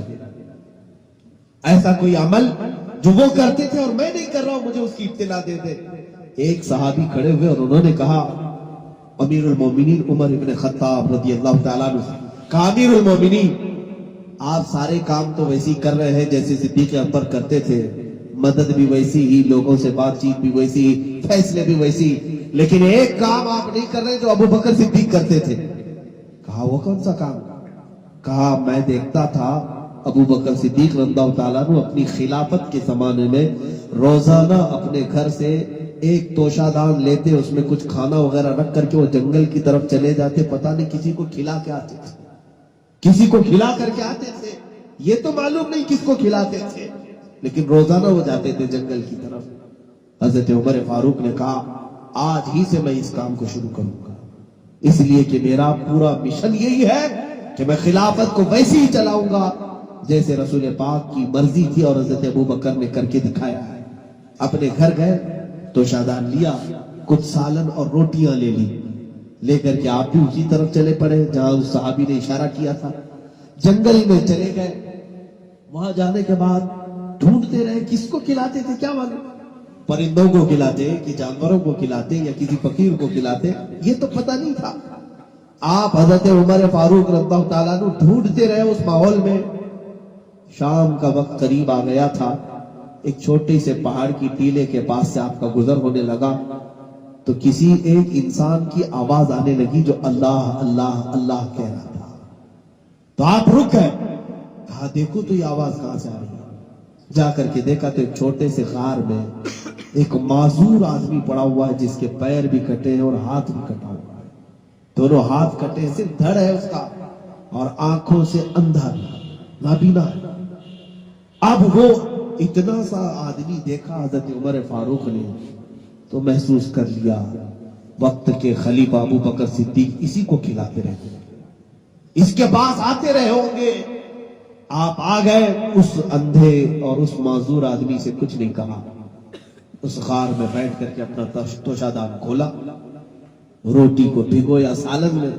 ایسا کوئی عمل جو وہ کرتے تھے اور میں نہیں کر رہا ہوں مجھے اس کی اطلاع دے دے۔ ایک صحابی کھڑے ہوئے اور انہوں نے کہا امیر المومنین عمر ابن خطاب رضی اللہ تعالیٰ عنہ سے کہا امیر المومنین آپ سارے کام تو ویسے ہی کر رہے ہیں جیسے صدیق اکبر کرتے تھے، مدد بھی ویسی ہی، لوگوں سے بات چیت بھی ویسی ہی، فیصلے بھی ویسی ہی، لیکن ایک کام آپ نہیں کر رہے جو ابو بکر صدیق کرتے تھے۔ کہا وہ کون سا کام؟ کہا میں دیکھتا تھا ابو بکر صدیق رضی اللہ تعالیٰ عنہ اپنی خلافت کے زمانے میں روزانہ اپنے گھر سے ایک توشہ دان لیتے، اس میں کچھ کھانا وغیرہ رکھ کر کے وہ جنگل کی طرف چلے جاتے، پتہ نہیں کسی کو کھلا کے آتے تھے، کسی کو کھلا کر کے آتے تھے، یہ تو معلوم نہیں کس کو کھلاتے تھے، لیکن روزانہ وہ جاتے تھے جنگل کی طرف۔ حضرت عمر فاروق نے کہا آج ہی سے میں اس کام کو شروع کروں گا، اس لیے کہ میرا پورا مشن یہی ہے کہ میں خلافت کو ویسے ہی چلاؤں گا جیسے رسول پاک کی مرضی تھی اور حضرت ابو بکر نے کر کے دکھایا ہے۔ اپنے گھر گئے تو شادان لیا، کچھ سالن اور روٹیاں لے لی، لے کر کے آپ بھی اسی طرف چلے پڑے جہاں اس صحابی نے اشارہ کیا تھا، جنگل میں چلے گئے۔ وہاں جانے کے بعد ڈھونڈتے رہے کس کو کھلاتے تھے، کیا معلوم پرندوں کو کھلاتے کہ جانوروں کو کھلاتے یا کسی فقیر کو کھلاتے، یہ تو پتہ نہیں تھا۔ آپ حضرت عمر فاروق رضی اللہ تعالیٰ عنہ ڈھونڈتے رہے اس ماحول میں۔ شام کا وقت قریب آ گیا تھا، ایک چھوٹے سے پہاڑ کی ٹیلے کے پاس سے آپ کا گزر ہونے لگا تو کسی ایک انسان کی آواز آنے لگی جو اللہ اللہ اللہ کہہ رہا تھا۔ تو آپ رک گئے، کہا دیکھو تو یہ آواز کہاں سے آ رہی ہے۔ جا کر کے دیکھا تو ایک چھوٹے سے غار میں ایک معذور آدمی پڑا ہوا ہے جس کے پیر بھی کٹے ہیں اور ہاتھ بھی کٹا ہوا ہے، دونوں ہاتھ کٹے ہیں، صرف دھڑ ہے اس کا، اور آنکھوں سے اندھا بھی، نابینا ہے۔ اب وہ اتنا سا آدمی دیکھا حضرت عمر فاروق نے تو محسوس کر لیا وقت کے خلیفہ ابو بکر صدیق اسی کو کھلاتے رہتے ہیں، اس کے پاس آتے رہے ہوں گے۔ آپ آ گئے، اس اندھے اور اس معذور آدمی سے کچھ نہیں کہا، اس غار میں بیٹھ کر کے اپنا توشہ دان کھولا، روٹی کو بھگویا سالن میں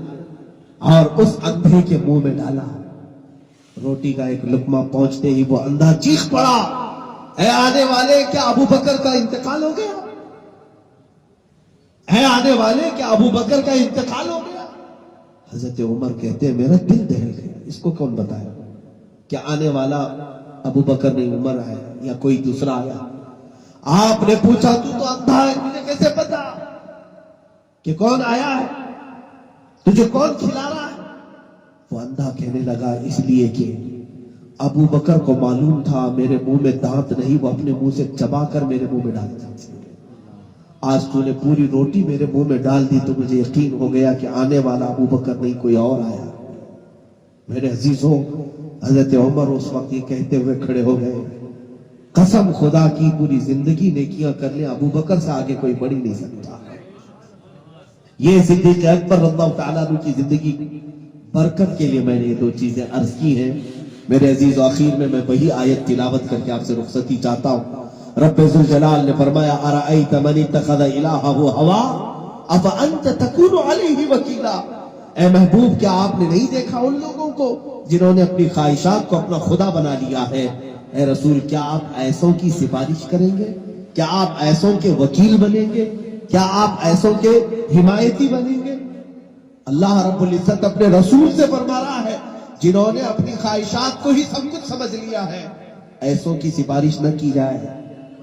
اور اس اندھے کے منہ میں ڈالا۔ روٹی کا ایک لقمہ پہنچتے ہی وہ اندھا چیخ پڑا، اے آنے والے کیا ابو بکر کا انتقال ہو گیا؟ اے آنے والے کیا ابو بکر کا انتقال ہو گیا؟ حضرت عمر کہتے ہیں میرا دل دہل گیا، اس کو کون بتایا کہ آنے والا ابو بکر نہیں عمر آیا یا کوئی دوسرا آیا؟ آپ نے پوچھا تو اندھا ہے، مجھے کیسے پتا کہ کون آیا ہے، تجھے کون کھلا رہا ہے؟ وہ اندھا کہنے لگا اس لیے کہ ابو بکر کو معلوم تھا میرے منہ میں دانت نہیں، وہ اپنے منہ سے چبا کر میرے منہ میں ڈالتا تھا۔ آج تو نے پوری روٹی میرے منہ میں ڈال دی تو مجھے یقین ہو گیا کہ آنے والا ابو بکر نہیں کوئی اور آیا۔ میرے عزیزوں، حضرت عمر اس وقت یہ کہتے ہوئے کھڑے ہو گئے، قسم خدا کی پوری زندگی نیکیاں کر لیں ابو بکر سے آگے کوئی بڑھ نہیں سکتا۔ یہ صدیق اکبر رضی اللہ تعالیٰ عنہ کی زندگی برکت کے لیے میں نے یہ دو چیزیں عرض کی ہیں۔ میرے عزیز آخر میں وہی آیت تلاوت کر کے آپ سے رخصتی چاہتا ہوں۔ رب ذوالجلال نے فرمایا ارأیت من اتخذ الہہ ہوا افانت تکون علیہ وکیلا، اے محبوب کیا آپ نے نہیں دیکھا ان لوگوں کو جنہوں نے اپنی خواہشات کو اپنا خدا بنا لیا ہے؟ اے رسول کیا آپ ایسوں کی سفارش کریں گے؟ کیا آپ ایسوں کے وکیل بنیں گے؟ کیا آپ ایسوں کے حمایتی بنیں گے؟ اللہ رب العزت اپنے رسول سے فرما رہا ہے جنہوں نے اپنی خواہشات کو ہی سب کچھ سمجھ لیا ہے، ایسوں کی سفارش نہ کی جائے۔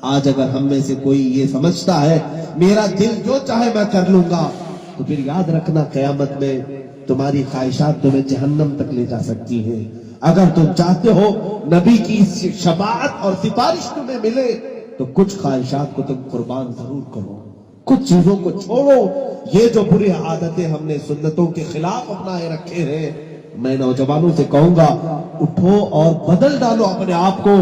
آج اگر ہم میں سے کوئی یہ سمجھتا ہے میرا دل جو چاہے میں کر لوں گا، تو پھر یاد رکھنا قیامت میں تمہاری خواہشات تمہیں جہنم تک لے جا سکتی ہیں۔ اگر تم چاہتے ہو نبی کی شفاعت اور سفارش تمہیں ملے تو کچھ خواہشات کو تم قربان ضرور کرو، کچھ چیزوں کو چھوڑو۔ یہ جو بری عادتیں ہم نے سنتوں کے خلاف اپنائے رکھے ہیں، میں نوجوانوں سے کہوں گا اٹھو اور بدل ڈالو اپنے آپ کو،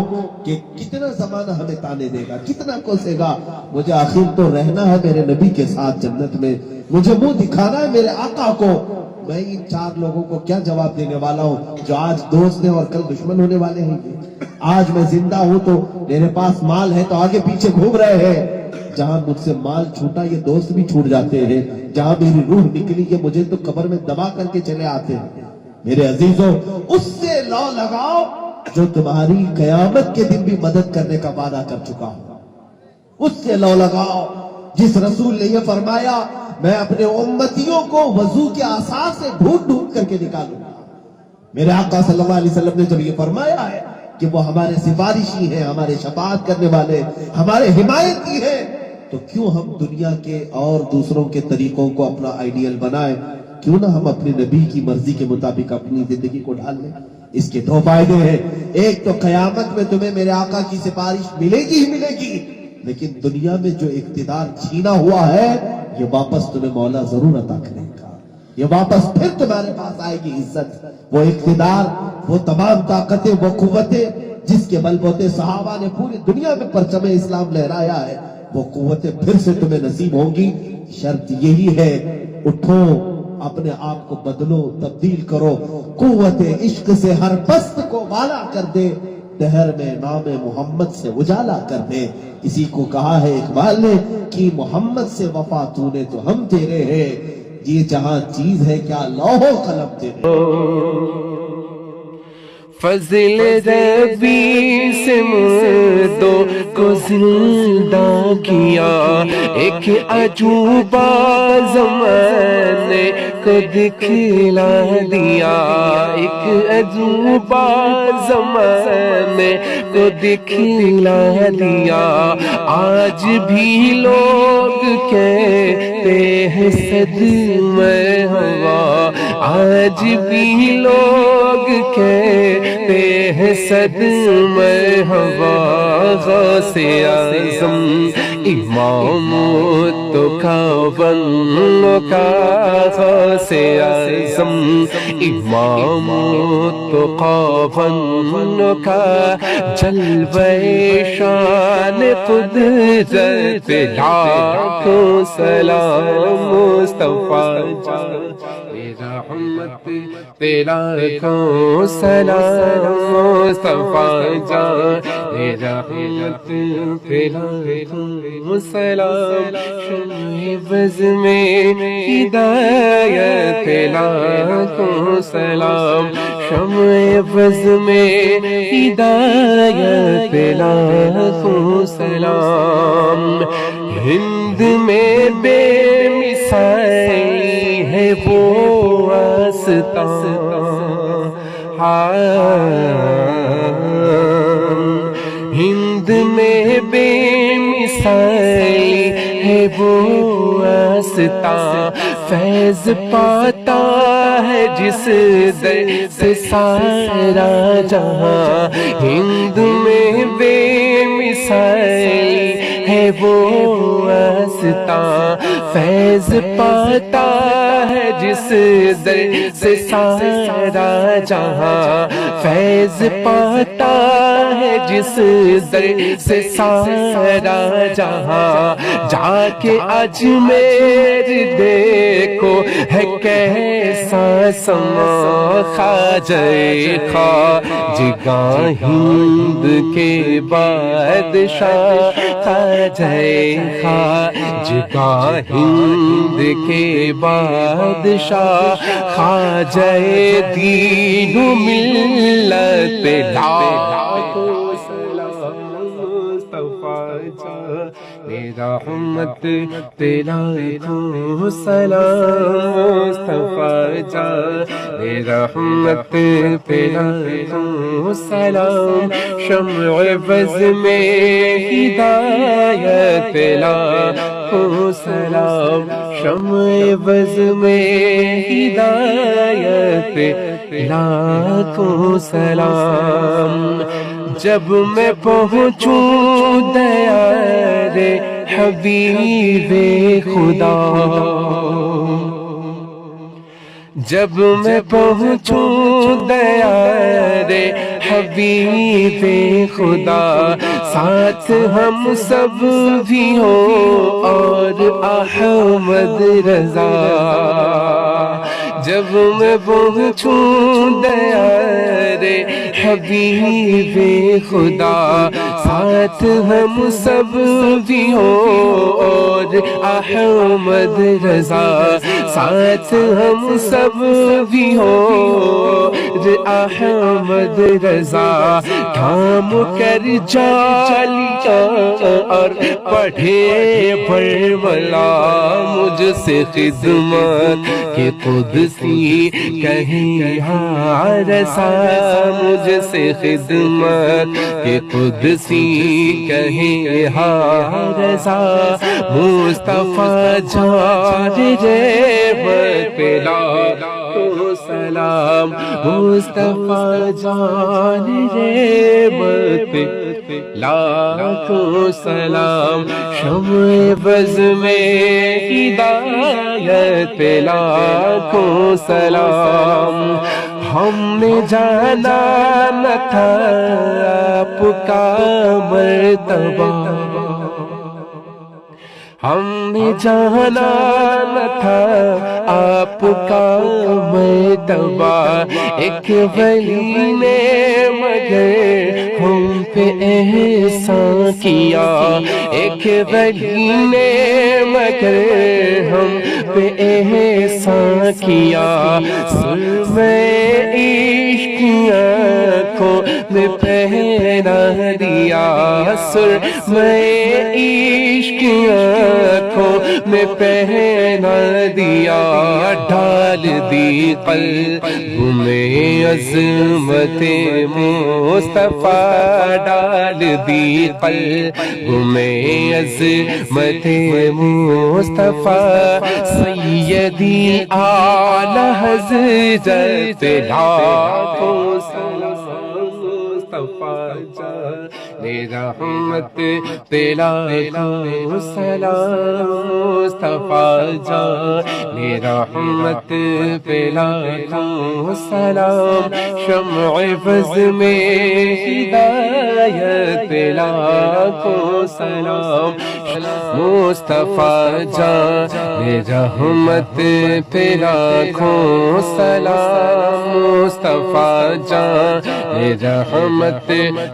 کہ کتنا زمانہ ہمیں تانے دے گا، کتنا کوسے گا۔ مجھے آخر تو رہنا ہے میرے نبی کے ساتھ جنت میں، مجھے منہ دکھانا ہے میرے آقا کو۔ میں ان چار لوگوں کو کیا جواب دینے والا ہوں جو آج دوست ہیں اور کل دشمن ہونے والے ہیں؟ آج میں زندہ ہوں تو میرے پاس مال ہے تو آگے پیچھے گھوم رہے ہیں، جہاں مجھ سے مال چھوٹا یہ دوست بھی چھوٹ جاتے ہیں، جہاں میری روح نکلی یہ مجھے تو قبر میں دبا کر کے چلے آتے ہیں۔ میرے عزیزوں، اس سے لو لگاؤ جو تمہاری قیامت کے دن بھی مدد کرنے کا وعدہ کر چکا ہو، اس سے لو لگاؤ جس رسول نے یہ فرمایا میں اپنے امتیوں کو وضو کے آثار سے ڈھونڈ ڈھونڈ کر کے نکالوں گا، میرے آقا صلی اللہ علیہ وسلم نے جب یہ فرمایا ہے کہ وہ ہمارے سفارشی ہیں، ہمارے شفاعت کرنے والے، ہمارے حمایتی ہیں، تو کیوں ہم دنیا کے اور دوسروں کے طریقوں کو اپنا آئیڈیل بنائیں؟ کیوں نہ ہم اپنے نبی کی مرضی کے مطابق اپنی زندگی کو ڈھال لیں؟ اس کے دو فائدے ہیں، ایک تو قیامت میں تمہیں میرے آقا کی سفارش ملے گی ہی ملے گی، لیکن دنیا میں جو اقتدار چھینا ہوا ہے یہ واپس تمہیں مولا ضرور عطا کرے گا، یہ واپس پھر تمہارے پاس آئے گی عزت، وہ اقتدار، وہ تمام طاقتیں، وہ قوتیں جس کے بل بوتے صحابہ نے پوری دنیا میں پرچم اسلام لہرایا ہے، وہ قوتیں پھر سے تمہیں نصیب ہوں گی۔ شرط یہی ہے اٹھو، اپنے آپ کو بدلو، تبدیل کرو، قوت عشق سے ہر پست کو والا کر دے، دہر میں نام محمد سے اجالا کر دے۔ اسی کو کہا ہے اقبال نے کہ محمد سے وفا تو نے تو ہم تیرے ہیں، یہ جہاں چیز ہے کیا لوح و قلم تیرے۔ فضل ربی سے مردوں کو زندہ کیا، ایک عجوبہ زمانے کو دکھلا دیا، ایک عجوبہ زمانے کو دکھلا دیا۔ آج بھی لوگ کہتے ہیں صدمہ، آج بھی لوگ کہتے ہیں صدمہ غوث اعظم امام تو بنو کا، غوث اعظم امام تو بنو کا، جلوہ شان قدرت لاکھوں سلام مصطفیٰ جان، رحمت تیرا کو سلام مصطفیٰ جان، رحمت تیرا کو سلام، شمع بز میں ہدایت تیرا کو سلام، شمع بز میں ہدایت تیرا کو سلام۔ ہند میں بے مثالی ہے وہ آستان، ہند میں بے مثالی ہے وہ آستان، فیض پاتا ہے جس در سے سارا جہاں، ہند میں بے مثالی ہے وہ آستان، فیض پاتا ہے جس در سے سارا جہاں، فیض پاتا ہے جس در سے سارا جہاں، جا کے اجمیر دیکھو ہے کیسا سما، خواجہ خواجگاں ہند کے بادشاہ، خواجہ خواجگاں ہند کے بادشاہ، خواجہ دین و ملت لاکھوں سلام مصطفیٰ جان، رحمت تیرا کو سلام مصطفیٰ جان، رحمت تیرا کو سلام، شمع بز میں ہدایت تیرا کو سلام، شمع بز میں ہدایت تیرا کو سلام۔ جب میں پہنچوں دیار حبیب خدا، جب میں پہنچوں دیار حبیب خدا، ساتھ ہم سب بھی ہوں اور احمد رضا، جب میں پہنچوں دیار حبیب خدا، ساتھ ہم سب بھی ہوں اور احمد رضا، ساتھ ہم سب بھی ہو احمد رضا تھام کر جالیا اور پڑھے برملا مجھ سے خدمت کہ قدسی کہیں ہاں رسا مجھ سے خدمت کہ قدسی کہیں ہاں رسا مصطفیٰ جان رحمت پہ لاکھوں سلام مصطفیٰ جان رحمت پہ لاکھوں سلام شمع بز میں ہدایت پہ لاکھوں سلام ہم نے جانا نہ تھا آپ کا مرتبہ ہم نے جانا نہ تھا آپ کا مرتبہ ایک ولی نے مگر ہم پہ احسان کیا ایک ولی نے مگر ہم پہ احسان کیا سرمہ عشق کی آنکھوں میں پہنا دیا سرمہ عشق کی آنکھوں میں پہنا دیا ڈال دی قلب میں عظمت مصطفیٰ ڈال دی قلب میں عظمت مصطفیٰ سیدی اعلی حضرت لاکھوں سلام مصطفیٰ جان رحمت تیرا لاکھوں سلام مصطفیٰ جان رحمت تیرا لاکھوں سلام شمع بز میں ہدایت لاکھوں سلام مصطفیٰ جان رحمت تیرا لاکھوں سلام مصطفیٰ جان رحمت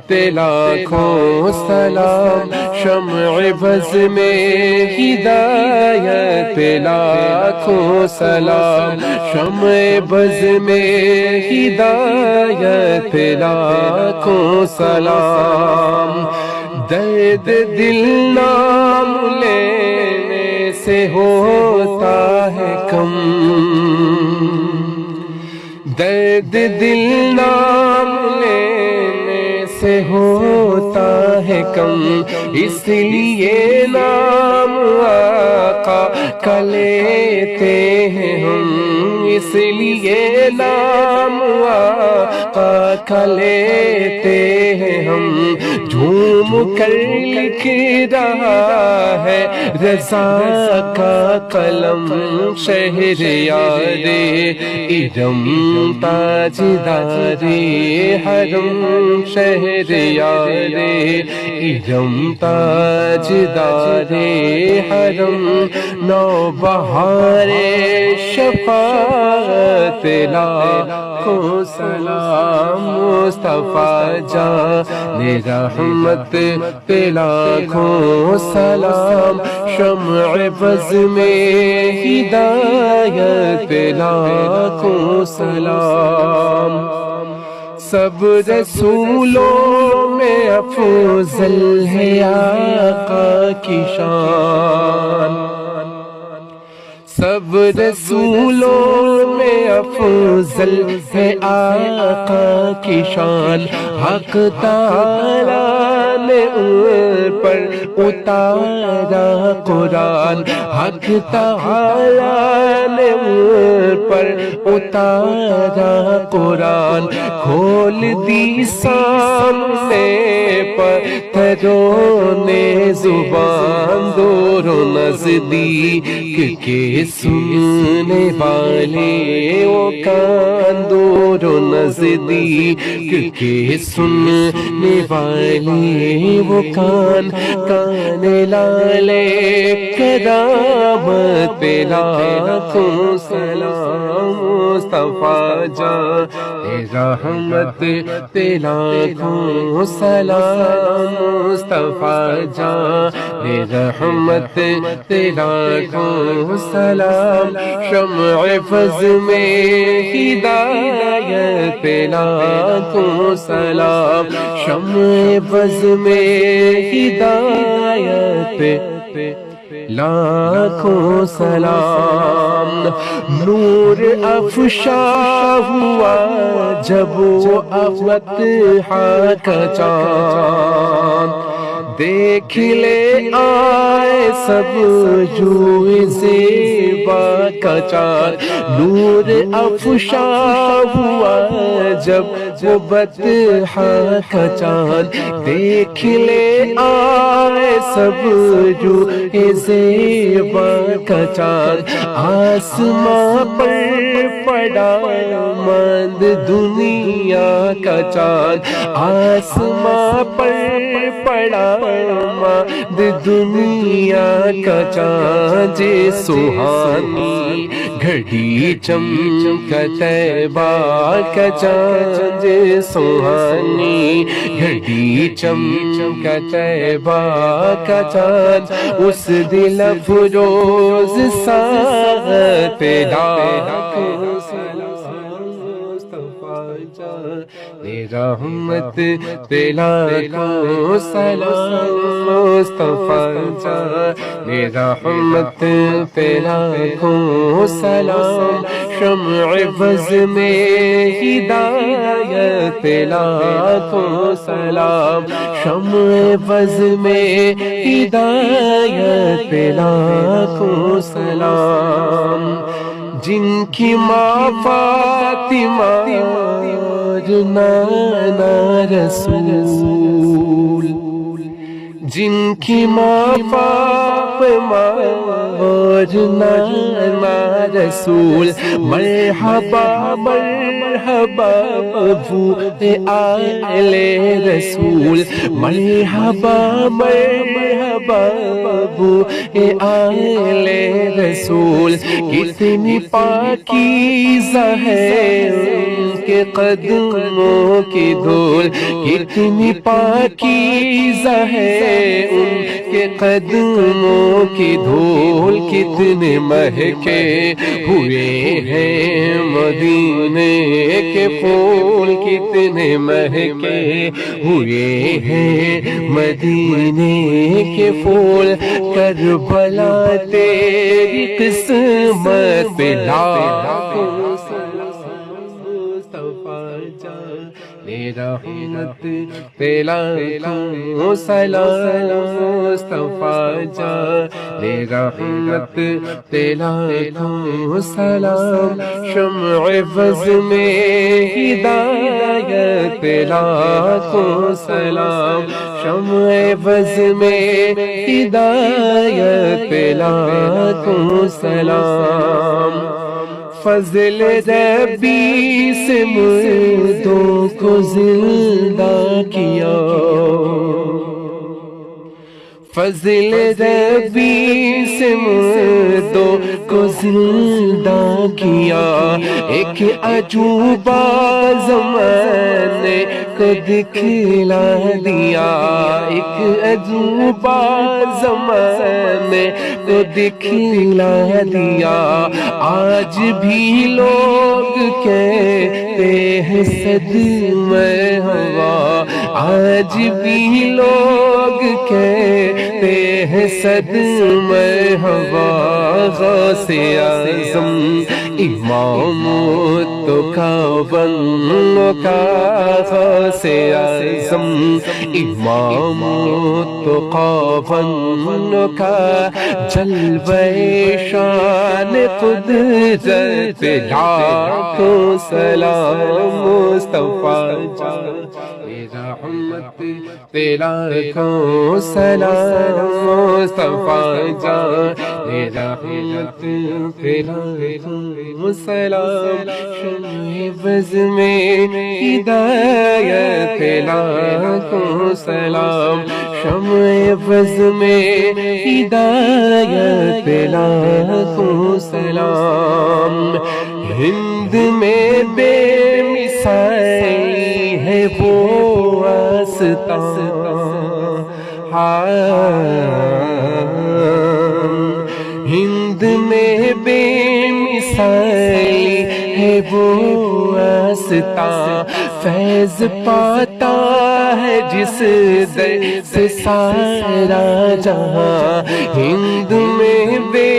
تیرا لاکھوں سلام شمع بز میں ہدایت لاکھوں سلام شمع بز میں ہدایت لاکھوں سلام درد دل نام لینے سے ہوتا ہے کم درد دل نام لینے سے ہوتا ہے کم اس لیے نام آقا کا لیتے ہیں ہم اس لیے نام آقا کا لیتے ہیں ہم جھوم کر لکھ رہا ہے رضا کا قلم شہریار ارم تاجدار حرم شہریار ارم تاجدار حرم نوبہار شفاعت لاکھوں سلام مصطفیٰ جان رحمت پہ لاکھوں سلام شمع بز میں ہدایت پہ لاکھوں سلام سب رسولوں میں افضل ہے آقا کی شان سب رسولوں میں افضل ہے آقا کی شان حق تعالیٰ نے ان پر اتارا قرآن حق تعالیٰ نے ان پر اتارا قرآن کھول دی سامنے پتھروں نے زبان دور و نزدیک کے سننے والے وہ کان دور و نزدیک کے سننے والے وہ کان کان لالے کرامت پہ لاکھوں سلام مصطفیٰ جان رحمت پہ لاکھوں سلام مصطفیٰ جان رحمت لاکھوں سلام شمع فض میں ہدایت لاکھوں سلام شمع فض میں ہدایت لاکھوں سلام نور افشا ہوا جب وہ فتح کا چاند دیکھ لے آئے سب جوئے زیبا کا چاند نور افشا ہوا جب وہ فتح کا چاند دیکھ لے آئے سب جوئے زیبا کا چاند آسماں پر پڑا ماند دنیا کا چاند آسماں پر پڑا ماند دنیا کا چاند سہانی گھڑی چمکا طیبہ کا چاند سہانی گھڑی چمکا طیبہ کا چاند اس دل افروز ساغت لاکھوں رحمت لاکھوں سلام مصطفیٰ جان رحمت لاکھوں سلام شمع فض میں ہدایت لاکھوں سلام شمع فض میں ہدایت لاکھوں سلام جن کی ماں فاطمہ اور نانا رسول جن کی ماں فاطمہ اور نانا رسول مرحبا مرحبا ابو آل رسول مرحبا مرحبا ابو آل رسول کتنی پاکیزہ ہے ان کے قدموں کی دھول کتنی پاکیزہ ہے ان کے قدموں کی دھول کتنے مہکے ہوئے ہیں مدینے کے پھول کتنے مہکے ہوئے ہیں مدینے کے پھول کربلا تیری قسمت پہ لاکھوں رحمت لاکھوں سلام مصطفیٰ جان رحمت لاکھوں سلام شمع فض میں ہدایت لاکھوں سلام شمع فض میں ہدایت لاکھوں سلام فضل ربی سے مردوں کو زندہ کیا فضل ربی سے مردوں کو زندہ کیا ایک عجوبہ زمانے کو دکھلا دیا ایک عجوبہ زمانے کو دکھلا دیا آج بھی لوگ کہتے ہیں صدمہ ہوا آج بھی لوگ کہتے ہیں صدمہ ہوا غوث اعظم امام کا بنو کا غوث اعظم امام کا بنو کا جلوہ شان قدرت لاکھوں سلام مصطفیٰ جان رحمت لاکھوں سلام مصطفیٰ جان رحمت لاکھوں سلام شمع فض میں ہدایت لاکھوں سلام شمع فض میں ہدایت لاکھوں سلام ہند میں بے مثال ہے وہ آستان ہند میں بے مثالی ہے وہ آستاں، فیض پاتا ہے جس در سے سارا جہاں، ہند میں بے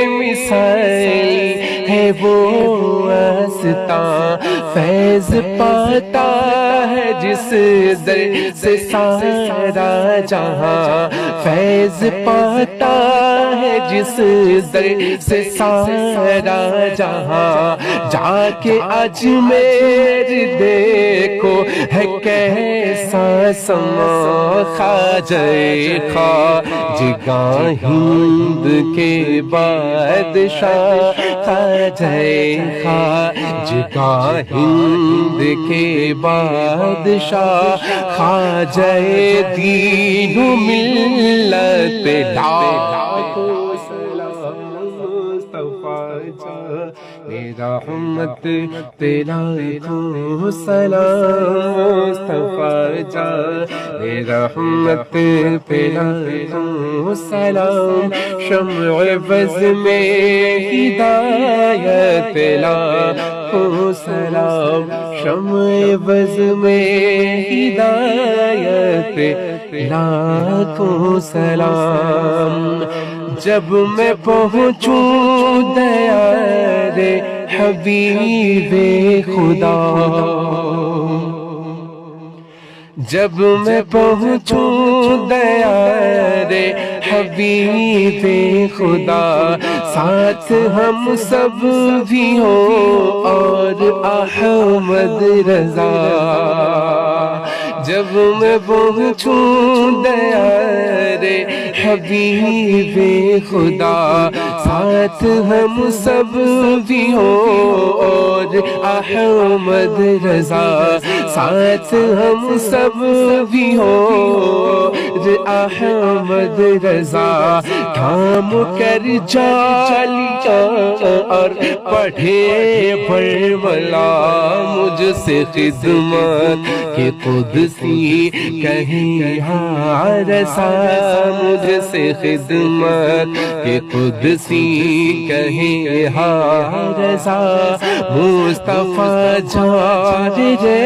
مثالی ہے وہ آستاں، فیض پاتا ہے جس در سے سارا جہاں، فیض پاتا ہے جس در سے سارا جہاں، جا کے اجمیر دیکھو ہے کیسا سما، خواجہ خواجگاں ہند کے بادشاہ، خواجہ خواجگاں ہند کے بادشاہ، خواجہ دین و ملت لاکھوں سلام مصطفیٰ جان، میرا رحمت تیرا لاکھوں سلام مصطفیٰ جان، میرا رحمت تیرا لاکھوں سلام، شمع بز میں ہدایت لاکھوں سلام، شمع بز میں ہدایت لاکھوں سلام، جب میں پہنچوں دیار حبیب خدا، جب میں پہنچوں دیار حبیب خدا، ساتھ ہم سب بھی ہوں اور احمد رضا، جب میں پہنچوں دیار حبیب خدا، ساتھ ہم سب بھی ہوں اور احمد رضا، ساتھ ہم سب بھی ہوں اور احمد رضا، تھام کر جالیاں اور پڑھے برملا، مجھ سے خدمت کہ قدسی کہیں ہاں رسا، مجھ سے خدمت کہ قدسی کہیں ہاں رسا، مصطفیٰ جان رے